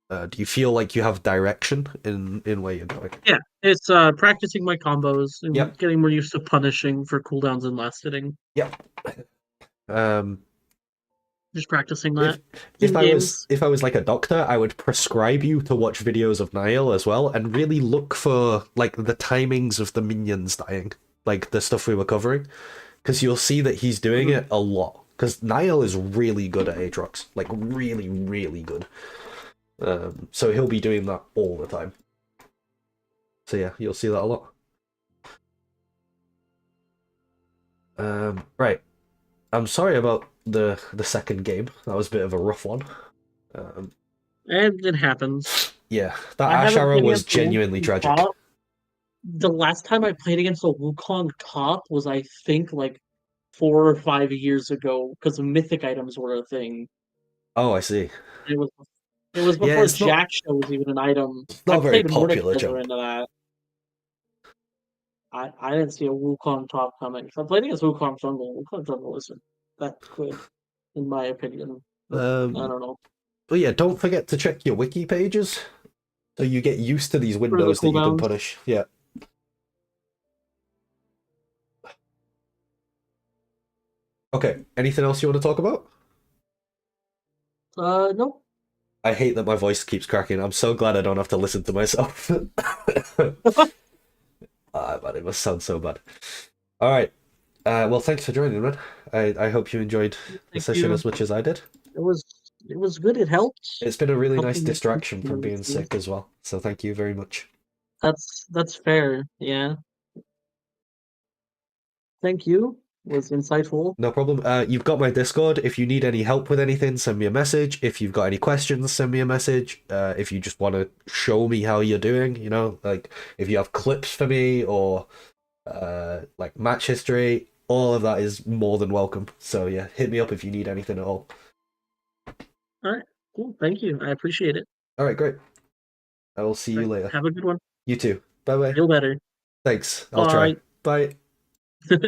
Do you feel like you have direction in where you're going? Yeah, it's practicing my combos and Yep. getting more used to punishing for cooldowns and last hitting. Yep. Um, Just practicing if that in games. if I was like a doctor, I would prescribe you to watch videos of Niall as well, and really look for like the timings of the minions dying, like the stuff we were covering, because you'll see that he's doing Mhm. it a lot. Because Niall is really good at Aatrox, like really, really good. So he'll be doing that all the time. So yeah, you'll see that a lot. Right. I'm sorry about the second game. That was a bit of a rough one. Um, And it happens. yeah, that I Ash haven't arrow played was against the genuinely Wukong tragic. top. The last time I played against the Wukong top was, I think, like 4 or 5 years ago, because mythic items were a thing. Oh, I see. It was it was Yeah, before Jack Show was even an item. it's I not a very played popular Mordekaiser jump. into that. I didn't see a Wukong top coming. So I played against Wukong jungle. Wukong jungle isn't that good, in my opinion. But I Um, don't know. but yeah, don't forget to check your wiki pages so you get used to these For the windows that you can cooldowns. punish. Yeah. Okay. Anything else you want to talk about? No. I hate that my voice keeps cracking. I'm so glad I don't have to listen to myself. Ah, man, it must sound so bad. All right. Well, thanks for joining, man. I hope you enjoyed the Thank session you. as much as I did. It was it was good. It helped. It's been a really Helped nice me make distraction from being sense. sick as well. So thank you very much. That's fair. Yeah. Thank you. It was insightful. No problem. You've got my Discord. If you need any help with anything, send me a message. If you've got any questions, send me a message. If you just want to show me how you're doing, you know, like if you have clips for me or like match history, all of that is more than welcome. So yeah, hit me up if you need anything at all. All right. Cool. Thank you. I appreciate it. All right, great. I will see All you right. later. Have a good one. You too. Bye bye. Feel better. Thanks. I'll try. Bye. Bye.